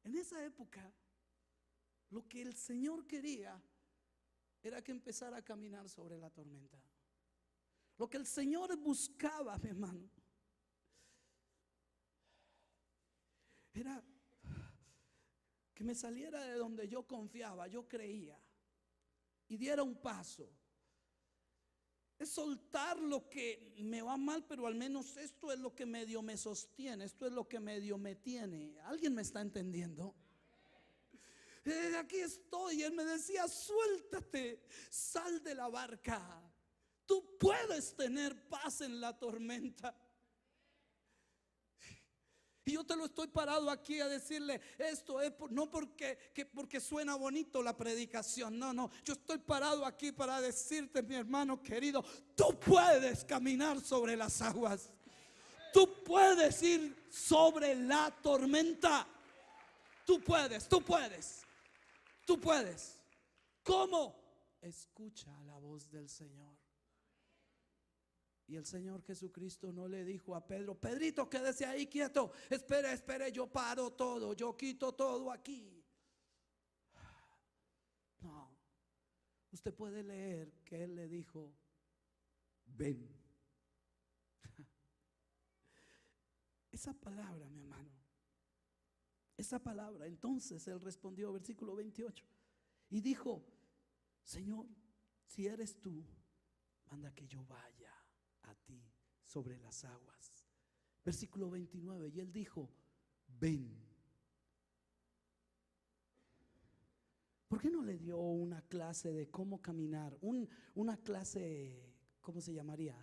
S1: en esa época, lo que el Señor quería era que empezara a caminar sobre la tormenta. Lo que el Señor buscaba, mi hermano, era que me saliera de donde yo confiaba, yo creía, y diera un paso. Es soltar lo que me va mal, pero al menos esto es lo que medio me sostiene, esto es lo que medio me tiene. ¿Alguien me está entendiendo? Aquí estoy. Él me decía: suéltate, sal de la barca. Tú puedes tener paz en la tormenta. Y yo te lo estoy parado aquí a decirle esto, no porque suena bonito la predicación. No, yo estoy parado aquí para decirte, mi hermano querido: tú puedes caminar sobre las aguas. Tú puedes ir sobre la tormenta. Tú puedes. ¿Cómo? Escucha la voz del Señor. Y el Señor Jesucristo no le dijo a Pedro: Pedrito, quédese ahí quieto, espere, yo paro todo, yo quito todo aquí. No, usted puede leer que Él le dijo: ven. Esa palabra, mi hermano, esa palabra. Entonces Él respondió, versículo 28, y dijo: Señor, si eres tú, manda que yo vaya a ti sobre las aguas. Versículo 29, y Él dijo: ven. ¿Por qué no le dio una clase de cómo caminar? Una clase, ¿cómo se llamaría?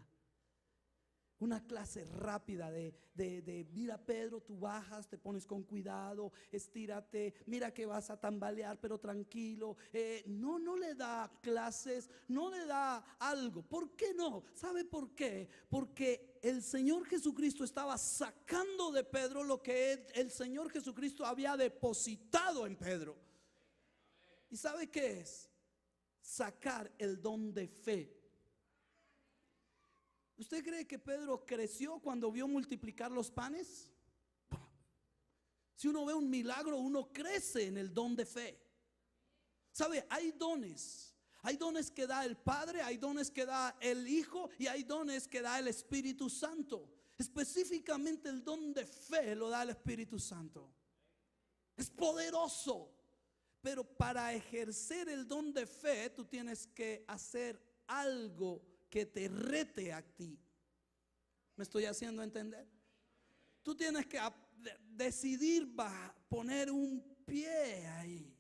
S1: Una clase rápida de mira, Pedro, tú bajas, te pones con cuidado, estírate, mira que vas a tambalear, pero tranquilo. No le da clases, no le da algo. ¿Por qué no? ¿Sabe por qué? Porque el Señor Jesucristo estaba sacando de Pedro lo que el Señor Jesucristo había depositado en Pedro. ¿Y sabe qué es? sacar el don de fe. ¿Usted cree que Pedro creció cuando vio multiplicar los panes? Si uno ve un milagro, uno crece en el don de fe. ¿Sabe? Hay dones. Hay dones que da el Padre, hay dones que da el Hijo y hay dones que da el Espíritu Santo. Específicamente el don de fe lo da el Espíritu Santo. Es poderoso. Pero para ejercer el don de fe, tú tienes que hacer algo que te rete a ti. ¿Me estoy haciendo entender? Tú tienes que decidir poner un pie ahí.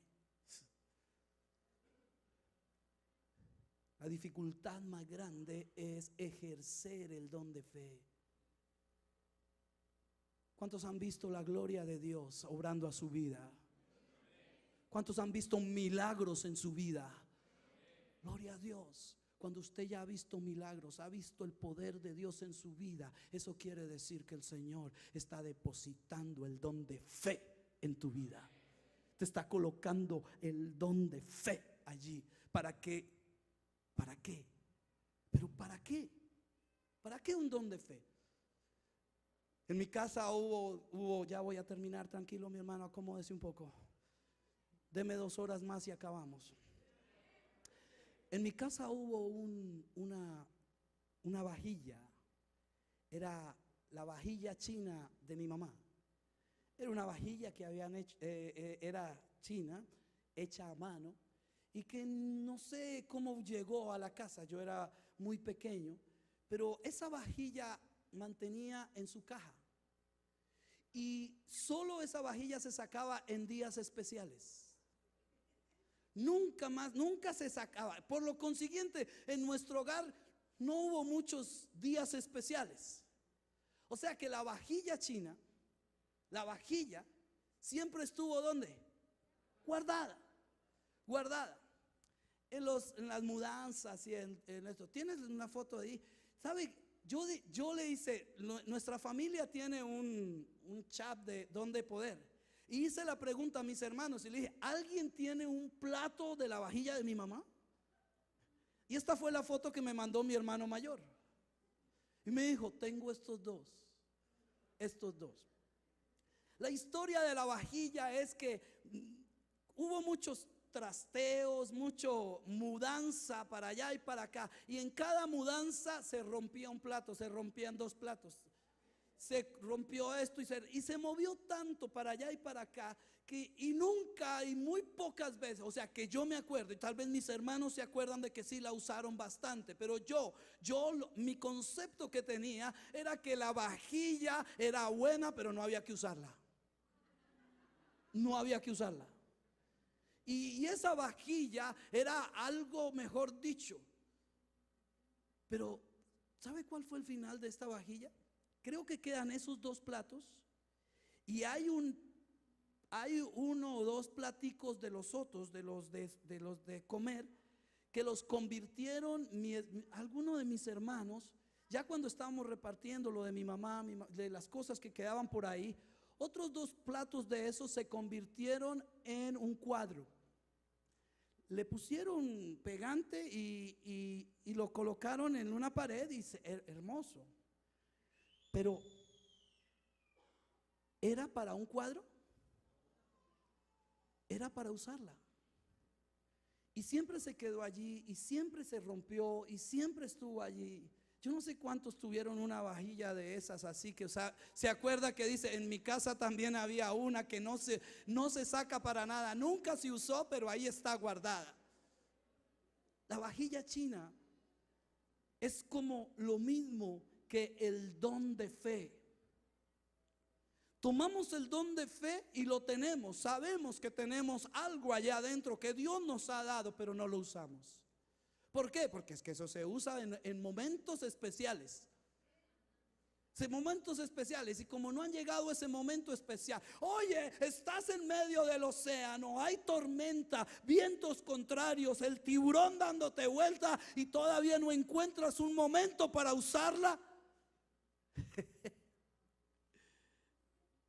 S1: La dificultad más grande es ejercer el don de fe. ¿Cuántos han visto la gloria de Dios obrando a su vida? ¿Cuántos han visto milagros en su vida? Gloria a Dios. Cuando usted ya ha visto milagros, ha visto el poder de Dios en su vida, eso quiere decir que el Señor está depositando el don de fe en tu vida. Te está colocando el don de fe allí. ¿Para qué? ¿Para qué? ¿Pero para qué? ¿Para qué un don de fe? En mi casa hubo, ya voy a terminar, tranquilo mi hermano, acomódese un poco. Deme 2 horas más y acabamos. En mi casa hubo una vajilla. Era la vajilla china de mi mamá. Era una vajilla que habían hecho, era china, hecha a mano, y que no sé cómo llegó a la casa. Yo era muy pequeño, pero esa vajilla mantenía en su caja. Y solo esa vajilla se sacaba en días especiales. Nunca más, nunca se sacaba. Por lo consiguiente, en nuestro hogar no hubo muchos días especiales. O sea que la vajilla china, la vajilla, siempre estuvo ¿dónde? Guardada. Guardada. En las mudanzas y en esto. ¿Tienes una foto ahí? ¿Sabe? Yo le hice, nuestra familia tiene un chat de dónde poder. Y hice la pregunta a mis hermanos y le dije, ¿alguien tiene un plato de la vajilla de mi mamá? Y esta fue la foto que me mandó mi hermano mayor. Y me dijo, tengo estos dos. Estos dos. La historia de la vajilla es que hubo muchos trasteos, mucho mudanza para allá y para acá. Y en cada mudanza se rompía un plato, se rompían 2 platos. Se rompió esto y se movió tanto para allá y para acá y nunca y muy pocas veces, o sea que yo me acuerdo, y tal vez mis hermanos se acuerdan de que sí la usaron bastante, pero mi concepto que tenía era que la vajilla era buena, pero no había que usarla. No había que usarla. Y esa vajilla era algo, mejor dicho. Pero ¿sabe cuál fue el final de esta vajilla? Creo que quedan esos 2 platos y hay 1 o 2 platicos de los otros, de los de comer, que los convirtieron algunos de mis hermanos. Ya cuando estábamos repartiendo lo de mi mamá, de las cosas que quedaban por ahí, otros 2 platos de esos se convirtieron en un cuadro. Le pusieron pegante y lo colocaron en una pared y hermoso. Pero ¿era para un cuadro? Era para usarla. Y siempre se quedó allí y siempre se rompió y siempre estuvo allí. Yo no sé cuántos tuvieron una vajilla de esas así que, o sea, se acuerda que dice, en mi casa también había una que no se saca para nada. Nunca se usó, pero ahí está guardada. La vajilla china es como lo mismo que el don de fe. Tomamos el don de fe y lo tenemos. Sabemos que tenemos algo allá adentro que Dios nos ha dado, pero no lo usamos. ¿Por qué? Porque es que eso se usa en momentos especiales. En momentos especiales. Y como no han llegado a ese momento especial, oye, estás en medio del océano, hay tormenta, vientos contrarios, el tiburón dándote vuelta y todavía no encuentras un momento para usarla.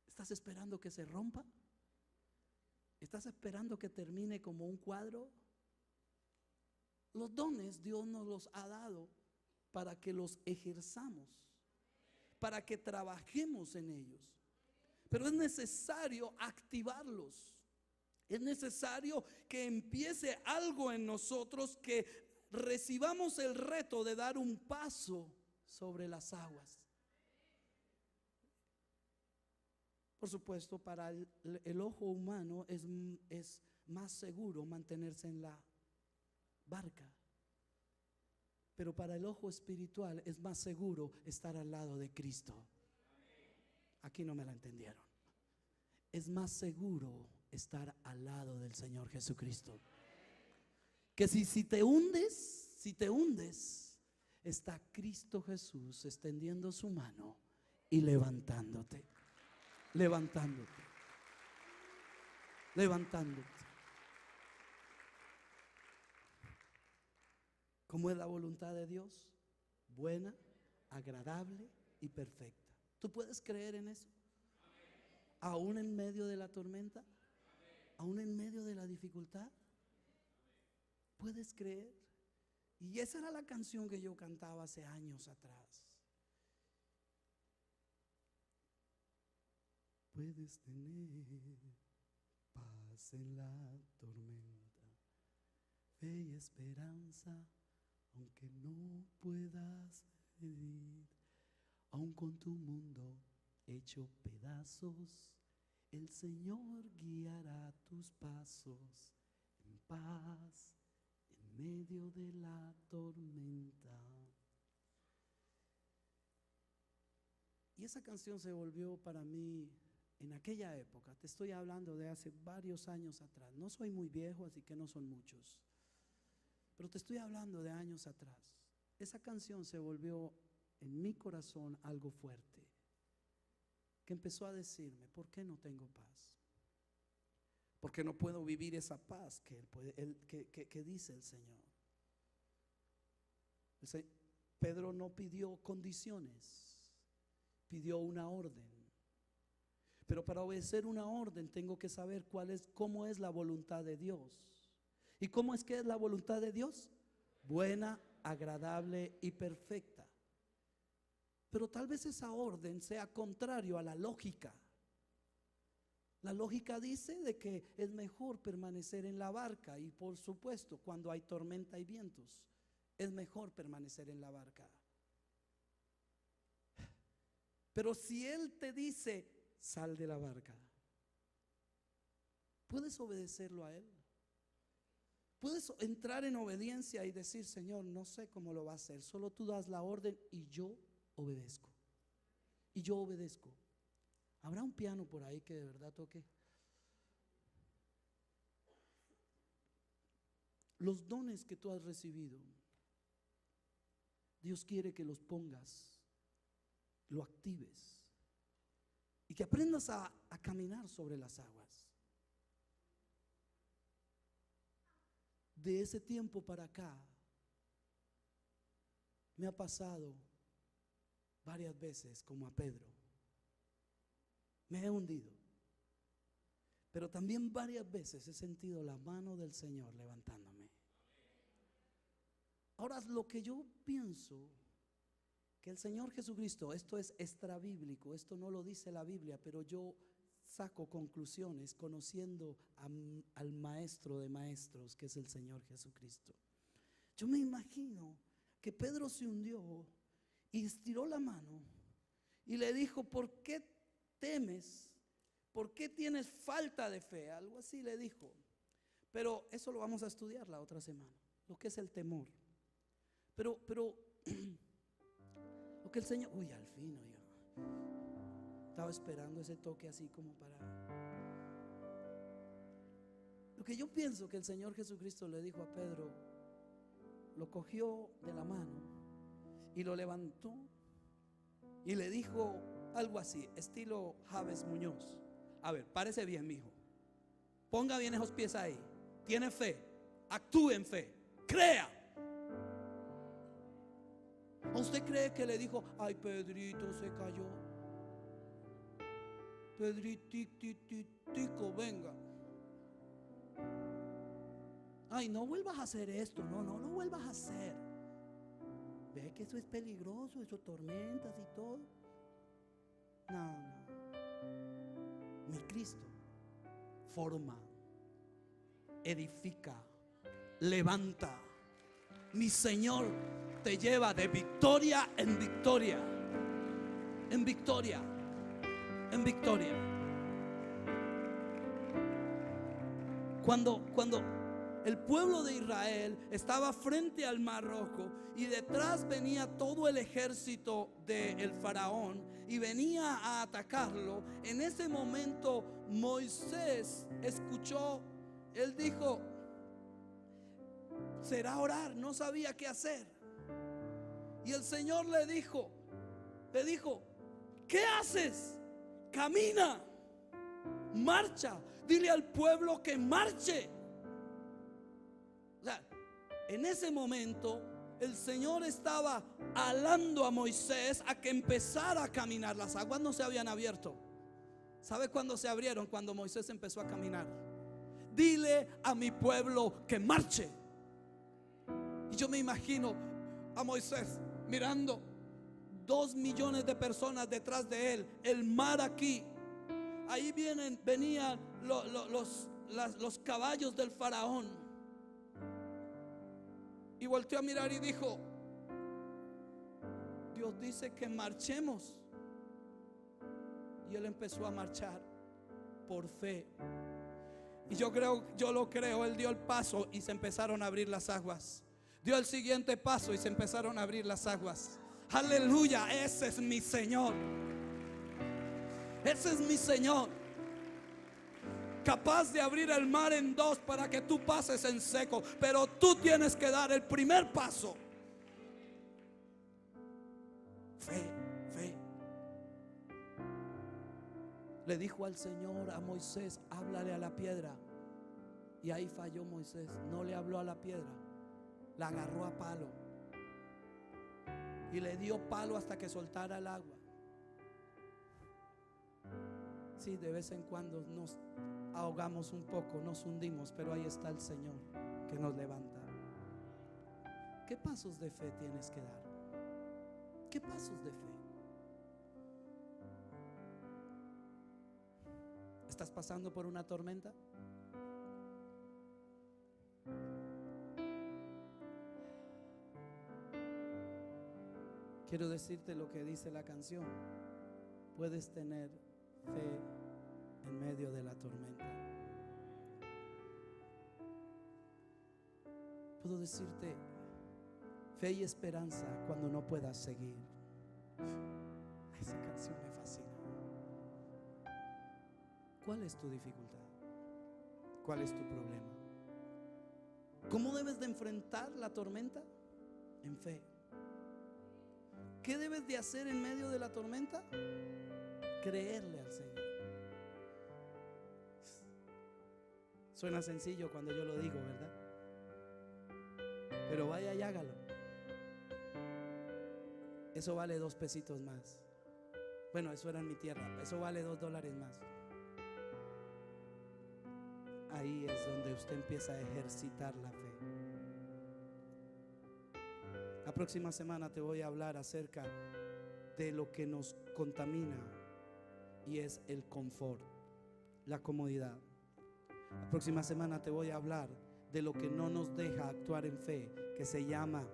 S1: ¿Estás esperando que se rompa? ¿Estás esperando que termine como un cuadro? Los dones Dios nos los ha dado para que los ejerzamos, para que trabajemos en ellos. Pero es necesario activarlos. Es necesario que empiece algo en nosotros, que recibamos el reto de dar un paso sobre las aguas. Por supuesto, para el ojo humano es más seguro mantenerse en la barca, pero para el ojo espiritual es más seguro estar al lado de Cristo. Aquí no me la entendieron. Es más seguro estar al lado del Señor Jesucristo. Que si te hundes, está Cristo Jesús extendiendo su mano y levantándote. ¿Cómo es la voluntad de Dios? Buena, agradable y perfecta. ¿Tú puedes creer en eso? Aún en medio de la tormenta, aún en medio de la dificultad, ¿puedes creer? Y esa era la canción que yo cantaba hace años atrás. Puedes tener paz en la tormenta, fe y esperanza, aunque no puedas vivir, aun con tu mundo hecho pedazos, el Señor guiará tus pasos en paz en medio de la tormenta. Y esa canción se volvió para mí en aquella época. Te estoy hablando de hace varios años atrás. No soy muy viejo, así que no son muchos, pero te estoy hablando de años atrás. Esa canción se volvió en mi corazón algo fuerte, que empezó a decirme: ¿por qué no tengo paz? ¿Por qué no puedo vivir esa paz que dice el Señor? Pedro no pidió condiciones, pidió una orden. Pero para obedecer una orden tengo que saber cómo es la voluntad de Dios. ¿Y cómo es que es la voluntad de Dios? Buena, agradable y perfecta. Pero tal vez esa orden sea contrario a la lógica. La lógica dice de que es mejor permanecer en la barca, y por supuesto cuando hay tormenta y vientos es mejor permanecer en la barca. Pero si Él te dice: sal de la barca, ¿puedes obedecerlo a Él? ¿Puedes entrar en obediencia y decir: Señor, no sé cómo lo va a hacer, solo tú das la orden y yo obedezco? Y yo obedezco. ¿Habrá un piano por ahí que de verdad toque? Los dones que tú has recibido, Dios quiere que los pongas, lo actives y que aprendas a caminar sobre las aguas. De ese tiempo para acá me ha pasado varias veces como a Pedro. Me he hundido, pero también varias veces he sentido la mano del Señor levantándome. Ahora, lo que yo pienso, que el Señor Jesucristo, esto es extrabíblico, esto no lo dice la Biblia, pero yo saco conclusiones conociendo al maestro de maestros, que es el Señor Jesucristo. Yo me imagino que Pedro se hundió y estiró la mano y le dijo: ¿por qué temes? ¿Por qué tienes falta de fe? Algo así le dijo. Pero eso lo vamos a estudiar la otra semana, lo que es el temor. Pero lo que el Señor, al fin, oiga, estaba esperando ese toque así como para. Lo que yo pienso que el Señor Jesucristo le dijo a Pedro, lo cogió de la mano y lo levantó y le dijo algo así, estilo Javes Muñoz: a ver, párese bien, mijo, ponga bien esos pies ahí, tiene fe, actúe en fe, crea. ¿O usted cree que le dijo: ay, Pedrito se cayó, Pedritico, venga? Ay, no vuelvas a hacer esto, no lo vuelvas a hacer. Ve que eso es peligroso, eso tormentas y todo. No. Mi Cristo forma, edifica, levanta. Mi Señor te lleva de victoria en victoria, en victoria, en victoria. Cuando el pueblo de Israel estaba frente al Mar Rojo y detrás venía todo el ejército del faraón y venía a atacarlo, en ese momento Moisés escuchó, él dijo: será orar, no sabía qué hacer. Y el Señor le dijo, ¿qué haces? Camina, marcha, dile al pueblo que marche. O sea, en ese momento el Señor estaba alando a Moisés a que empezara a caminar. Las aguas no se habían abierto. ¿Sabe cuándo se abrieron? Cuando Moisés empezó a caminar. Dile a mi pueblo que marche. Y yo me imagino a Moisés mirando 2 millones de personas detrás de él, el mar aquí. Ahí venían los caballos del faraón. Y volteó a mirar y dijo: Dios dice que marchemos. Y él empezó a marchar por fe. Y yo lo creo. Él dio el paso y se empezaron a abrir las aguas. Dio el siguiente paso y se empezaron a abrir las aguas. Aleluya, ese es mi Señor. Ese es mi Señor, capaz de abrir el mar en 2 para que tú pases en seco. Pero tú tienes que dar el primer paso. Fe. Le dijo al Señor a Moisés: háblale a la piedra. Y ahí falló Moisés. No le habló a la piedra, la agarró a palo y le dio palo hasta que soltara el agua. Sí, de vez en cuando nos ahogamos un poco, nos hundimos, pero ahí está el Señor que nos levanta. ¿Qué pasos de fe tienes que dar? ¿Qué pasos de fe? ¿Estás pasando por una tormenta? Quiero decirte lo que dice la canción: puedes tener fe en medio de la tormenta. Puedo decirte fe y esperanza cuando no puedas seguir. Esa canción me fascina. ¿Cuál es tu dificultad? ¿Cuál es tu problema? ¿Cómo debes de enfrentar la tormenta? En fe. ¿Qué debes de hacer en medio de la tormenta? Creerle al Señor. Suena sencillo cuando yo lo digo, ¿verdad? Pero vaya y hágalo. Eso vale 2 pesitos más. Bueno, eso era en mi tierra. Eso vale $2 más. Ahí es donde usted empieza a ejercitar la fe. La próxima semana te voy a hablar acerca de lo que nos contamina, y es el confort, la comodidad. La próxima semana te voy a hablar de lo que no nos deja actuar en fe, que se llama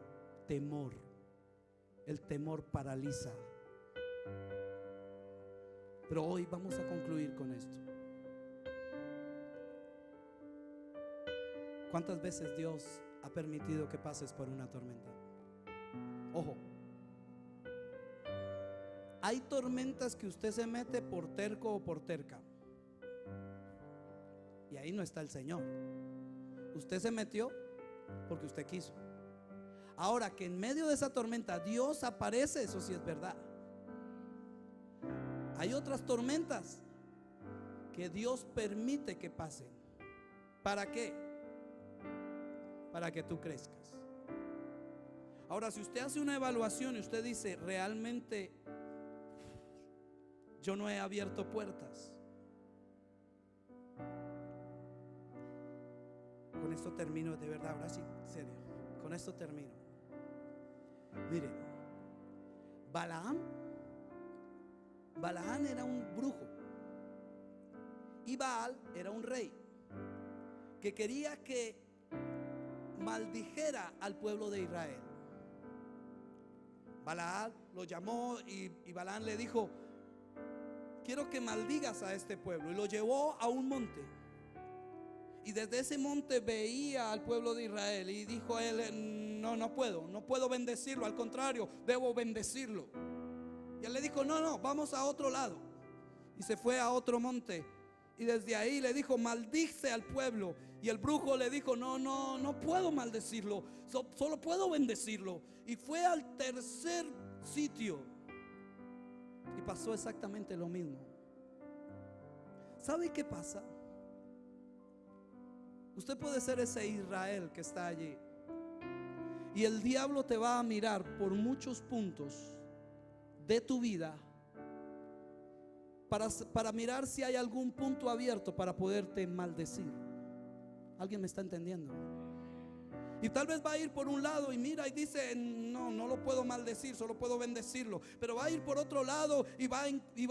S1: temor. El temor paraliza. Pero hoy vamos a concluir con esto. ¿Cuántas veces Dios ha permitido que pases por una tormenta? Ojo, hay tormentas que usted se mete por terco o por terca, y ahí no está el Señor. Usted se metió porque usted quiso. Ahora, que en medio de esa tormenta Dios aparece, eso sí es verdad. Hay otras tormentas que Dios permite que pasen. ¿Para qué? Para que tú crezcas. Ahora, si usted hace una evaluación y usted dice: realmente yo no he abierto puertas, con esto termino de verdad, ahora sí, en serio, con esto termino. Mire, Balaam era un brujo y Baal era un rey que quería que maldijera al pueblo de Israel. Balaam lo llamó y Balaam le dijo: quiero que maldigas a este pueblo. Y lo llevó a un monte, y desde ese monte veía al pueblo de Israel y dijo a él: no puedo bendecirlo, al contrario, debo bendecirlo. Y él le dijo: no, vamos a otro lado. Y se fue a otro monte, y desde ahí le dijo: maldice al pueblo. Y el brujo le dijo: no puedo maldecirlo, solo puedo bendecirlo. Y fue al tercer sitio y pasó exactamente lo mismo. ¿Sabe qué pasa? Usted puede ser ese Israel que está allí, y el diablo te va a mirar por muchos puntos de tu vida para mirar si hay algún punto abierto para poderte maldecir. ¿Alguien me está entendiendo? Y tal vez va a ir por un lado y mira y dice: no lo puedo maldecir, solo puedo bendecirlo. Pero va a ir por otro lado y va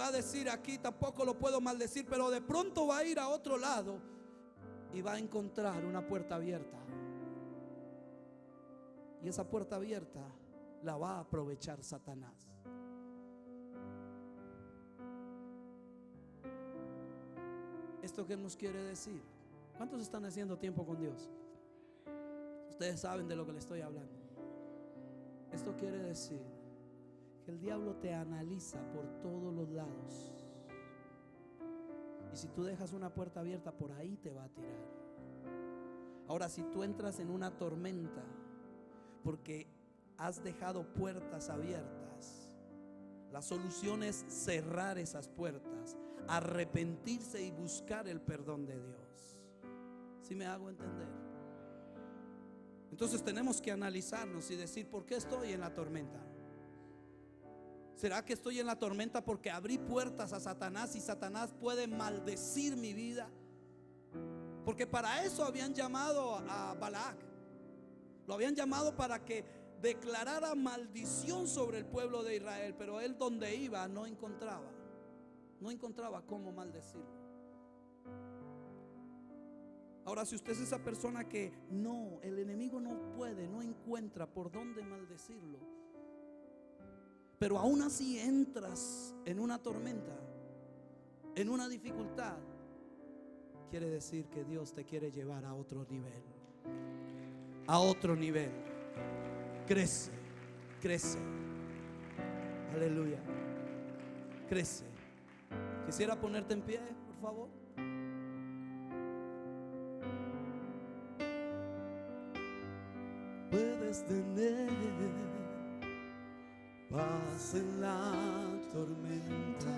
S1: a decir: aquí tampoco lo puedo maldecir. Pero de pronto va a ir a otro lado y va a encontrar una puerta abierta, y esa puerta abierta la va a aprovechar Satanás. ¿Esto qué nos quiere decir? ¿Cuántos están haciendo tiempo con Dios? Ustedes saben de lo que le estoy hablando. Esto quiere decir que el diablo te analiza por todos los lados, y si tú dejas una puerta abierta, por ahí te va a tirar. Ahora, si tú entras en una tormenta porque has dejado puertas abiertas, la solución es cerrar esas puertas, arrepentirse y buscar el perdón de Dios. ¿Sí me hago entender? Entonces tenemos que analizarnos y decir: ¿por qué estoy en la tormenta? ¿Será que estoy en la tormenta porque abrí puertas a Satanás y Satanás puede maldecir mi vida? Porque para eso habían llamado a Balac. Lo habían llamado para que declarara maldición sobre el pueblo de Israel, pero él donde iba no encontraba cómo maldecirlo. Ahora, si usted es esa persona que el enemigo no encuentra por dónde maldecirlo, pero aún así entras en una tormenta, en una dificultad, quiere decir que Dios te quiere llevar a otro nivel. A otro nivel. Crece. Aleluya. Crece. Quisiera ponerte en pie, por favor. Puedes tener paz en la tormenta,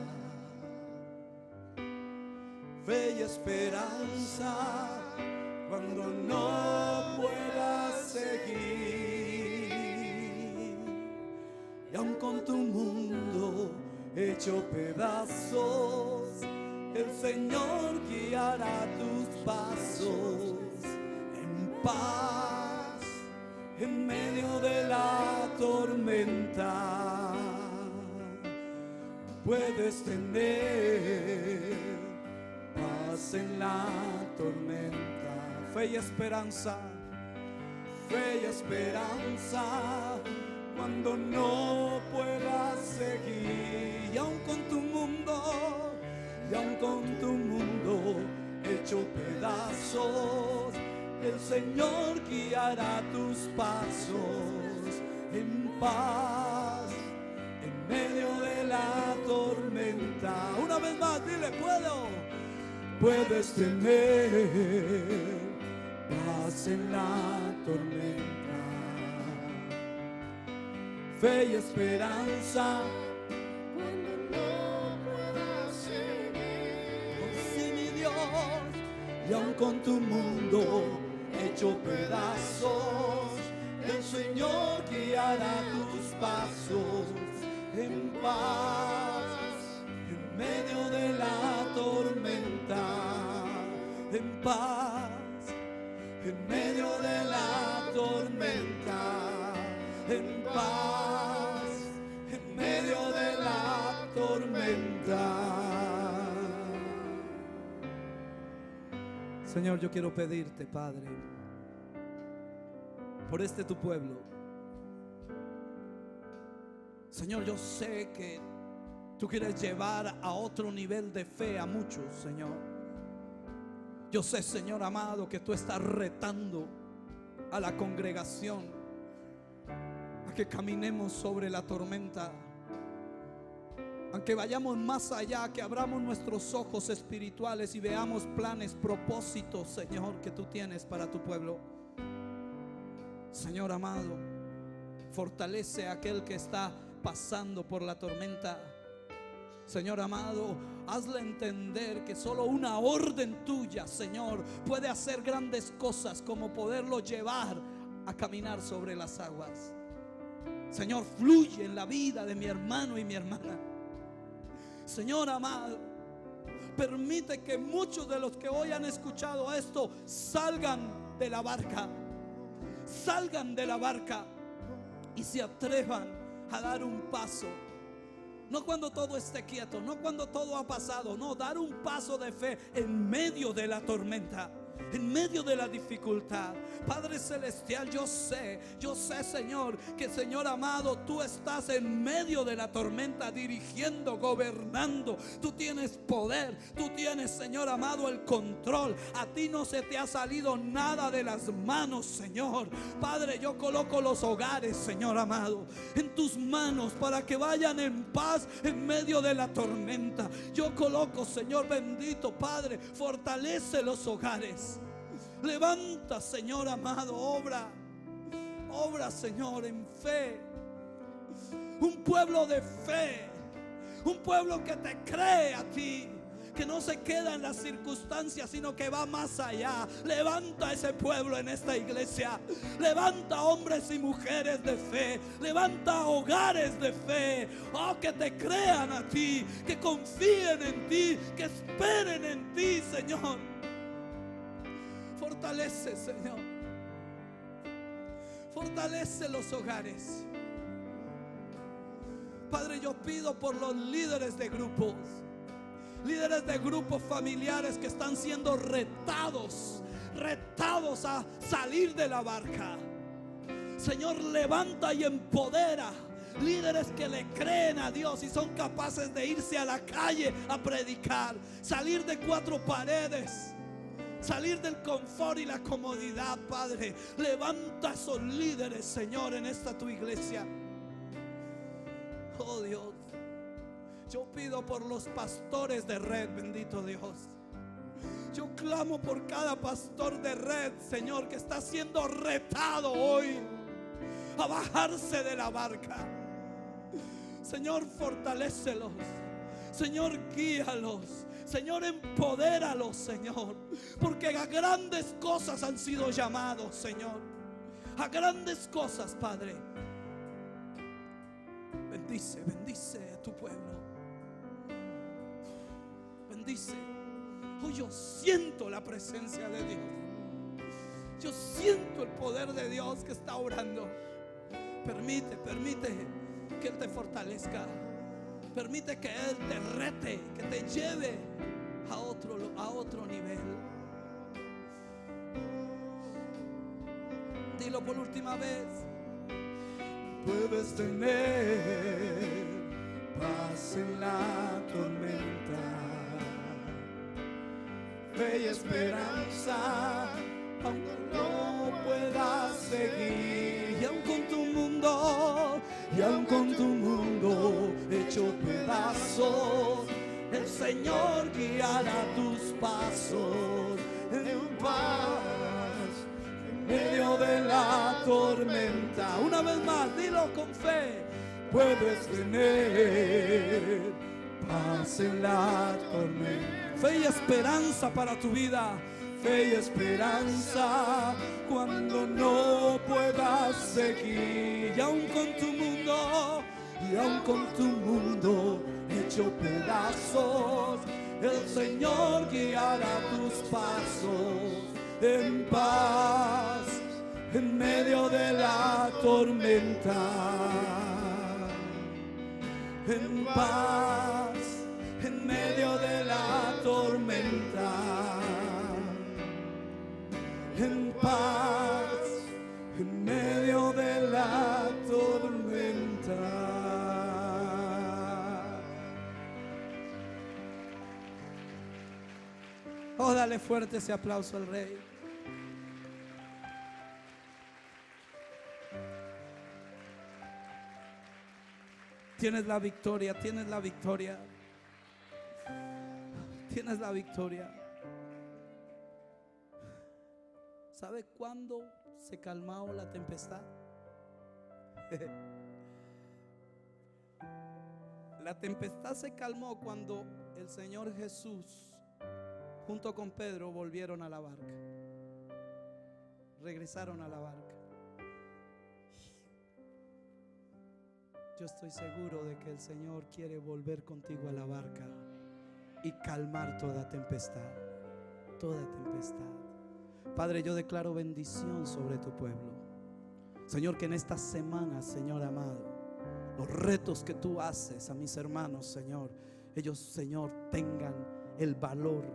S1: fe y esperanza cuando no puedas seguir. Y aun con tu mundo hecho pedazos, el Señor guiará tus pasos en paz en medio de la tormenta. Puedes tener paz en la tormenta, fe y esperanza cuando no puedas seguir. Y aun con tu mundo hecho pedazos, el Señor guiará tus pasos en paz en medio de la tormenta. Una vez más, dile: puedes tener paz en la tormenta, fe y esperanza cuando no puedas seguir. Oh, sí, mi Dios. Y aun con tu mundo hecho pedazos, el Señor guiará tus pasos en paz en medio de la tormenta. En paz en medio de la tormenta, en paz, en medio de la tormenta. Señor, yo quiero pedirte, Padre, por este tu pueblo. Señor, yo sé que tú quieres llevar a otro nivel de fe a muchos, Señor. Yo sé, Señor amado, que tú estás retando a la congregación a que caminemos sobre la tormenta, aunque vayamos más allá, que abramos nuestros ojos espirituales y veamos planes, propósitos, Señor, que tú tienes para tu pueblo. Señor amado, fortalece a aquel que está pasando por la tormenta. Señor amado, hazle entender que solo una orden tuya, Señor, puede hacer grandes cosas, como poderlo llevar a caminar sobre las aguas. Señor, fluye en la vida de mi hermano y mi hermana. Señor amado, permite que muchos de los que hoy han escuchado esto salgan de la barca, salgan de la barca y se atrevan a dar un paso. No cuando todo esté quieto, no cuando todo ha pasado, no, dar un paso de fe en medio de la tormenta, en medio de la dificultad. Padre celestial, yo sé, Señor, que Señor amado, tú estás en medio de la tormenta, dirigiendo, gobernando. Tú tienes poder, tú tienes, Señor amado, el control. A ti no se te ha salido nada de las manos, Señor. Padre, yo coloco los hogares, Señor amado, en tus manos, para que vayan en paz en medio de la tormenta. Yo coloco, Señor bendito, Padre, fortalece los hogares. Levanta, Señor amado, obra, Señor, en fe. Un pueblo de fe, un pueblo que te cree a ti, que no se queda en las circunstancias, sino que va más allá. Levanta ese pueblo en esta iglesia. Levanta hombres y mujeres de fe. Levanta hogares de fe. Oh, que te crean a ti, que confíen en ti, que esperen en ti, Señor. Fortalece, Señor. Fortalece los hogares. Padre, yo pido por los líderes de grupos, líderes de grupos familiares que están siendo retados a salir de la barca. Señor, levanta y empodera líderes que le creen a Dios y son capaces de irse a la calle a predicar, salir de cuatro paredes, salir del confort y la comodidad. Padre, levanta a esos líderes, Señor, en esta tu iglesia. Oh Dios, yo pido por los pastores de Red, bendito Dios. Yo clamo por cada pastor de Red, Señor, que está siendo retado hoy a bajarse de la barca. Señor, fortalécelos. Señor, guíalos. Señor, empodéralos, Señor, porque a grandes cosas han sido llamados, Señor. A grandes cosas, Padre. Bendice, bendice a tu pueblo. Bendice. Oh, yo siento la presencia de Dios. Yo siento el poder de Dios que está obrando. Permite que Él te fortalezca. Permite que Él te rete, que te lleve a otro nivel. Dilo por última vez. Puedes tener paz en la tormenta, fe y esperanza, aunque no puedas seguir. Y aun con tu mundo hecho pedazos, el Señor guiará tus pasos en paz en medio de la tormenta. Una vez más, dilo con fe. Puedes tener paz en la tormenta, fe y esperanza para tu vida. Fe y esperanza cuando no puedas seguir. Y aun con tu mundo hecho pedazos, el Señor guiará tus pasos en paz. en medio de la tormenta, en paz, en medio de la tormenta, en paz, en medio de la tormenta. Oh, dale fuerte ese aplauso al Rey. Tienes la victoria, tienes la victoria. Tienes la victoria. ¿Sabe cuándo se calmó la tempestad? La tempestad se calmó cuando el Señor Jesús junto con Pedro volvieron a la barca. Regresaron a la barca. Yo estoy seguro de que el Señor quiere volver contigo a la barca y calmar toda tempestad. Toda tempestad. Padre, yo declaro bendición sobre tu pueblo. Señor, que en esta semana, Señor amado, los retos que tú haces a mis hermanos, Señor, ellos, Señor, tengan el valor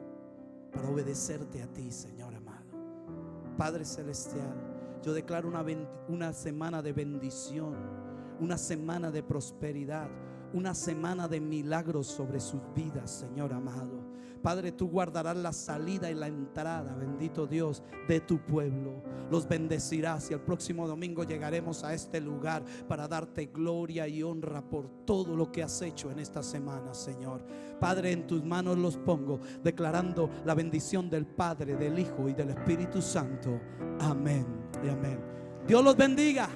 S1: para obedecerte a ti, Señor amado. Padre celestial, yo declaro una semana de bendición, una semana de prosperidad, una semana de milagros sobre sus vidas, Señor amado. Padre, tú guardarás la salida y la entrada, bendito Dios, de tu pueblo. Los bendecirás y el próximo domingo llegaremos a este lugar para darte gloria y honra por todo lo que has hecho en esta semana, Señor. Padre, en tus manos los pongo, declarando la bendición del Padre, del Hijo y del Espíritu Santo. Amén y amén. Dios los bendiga.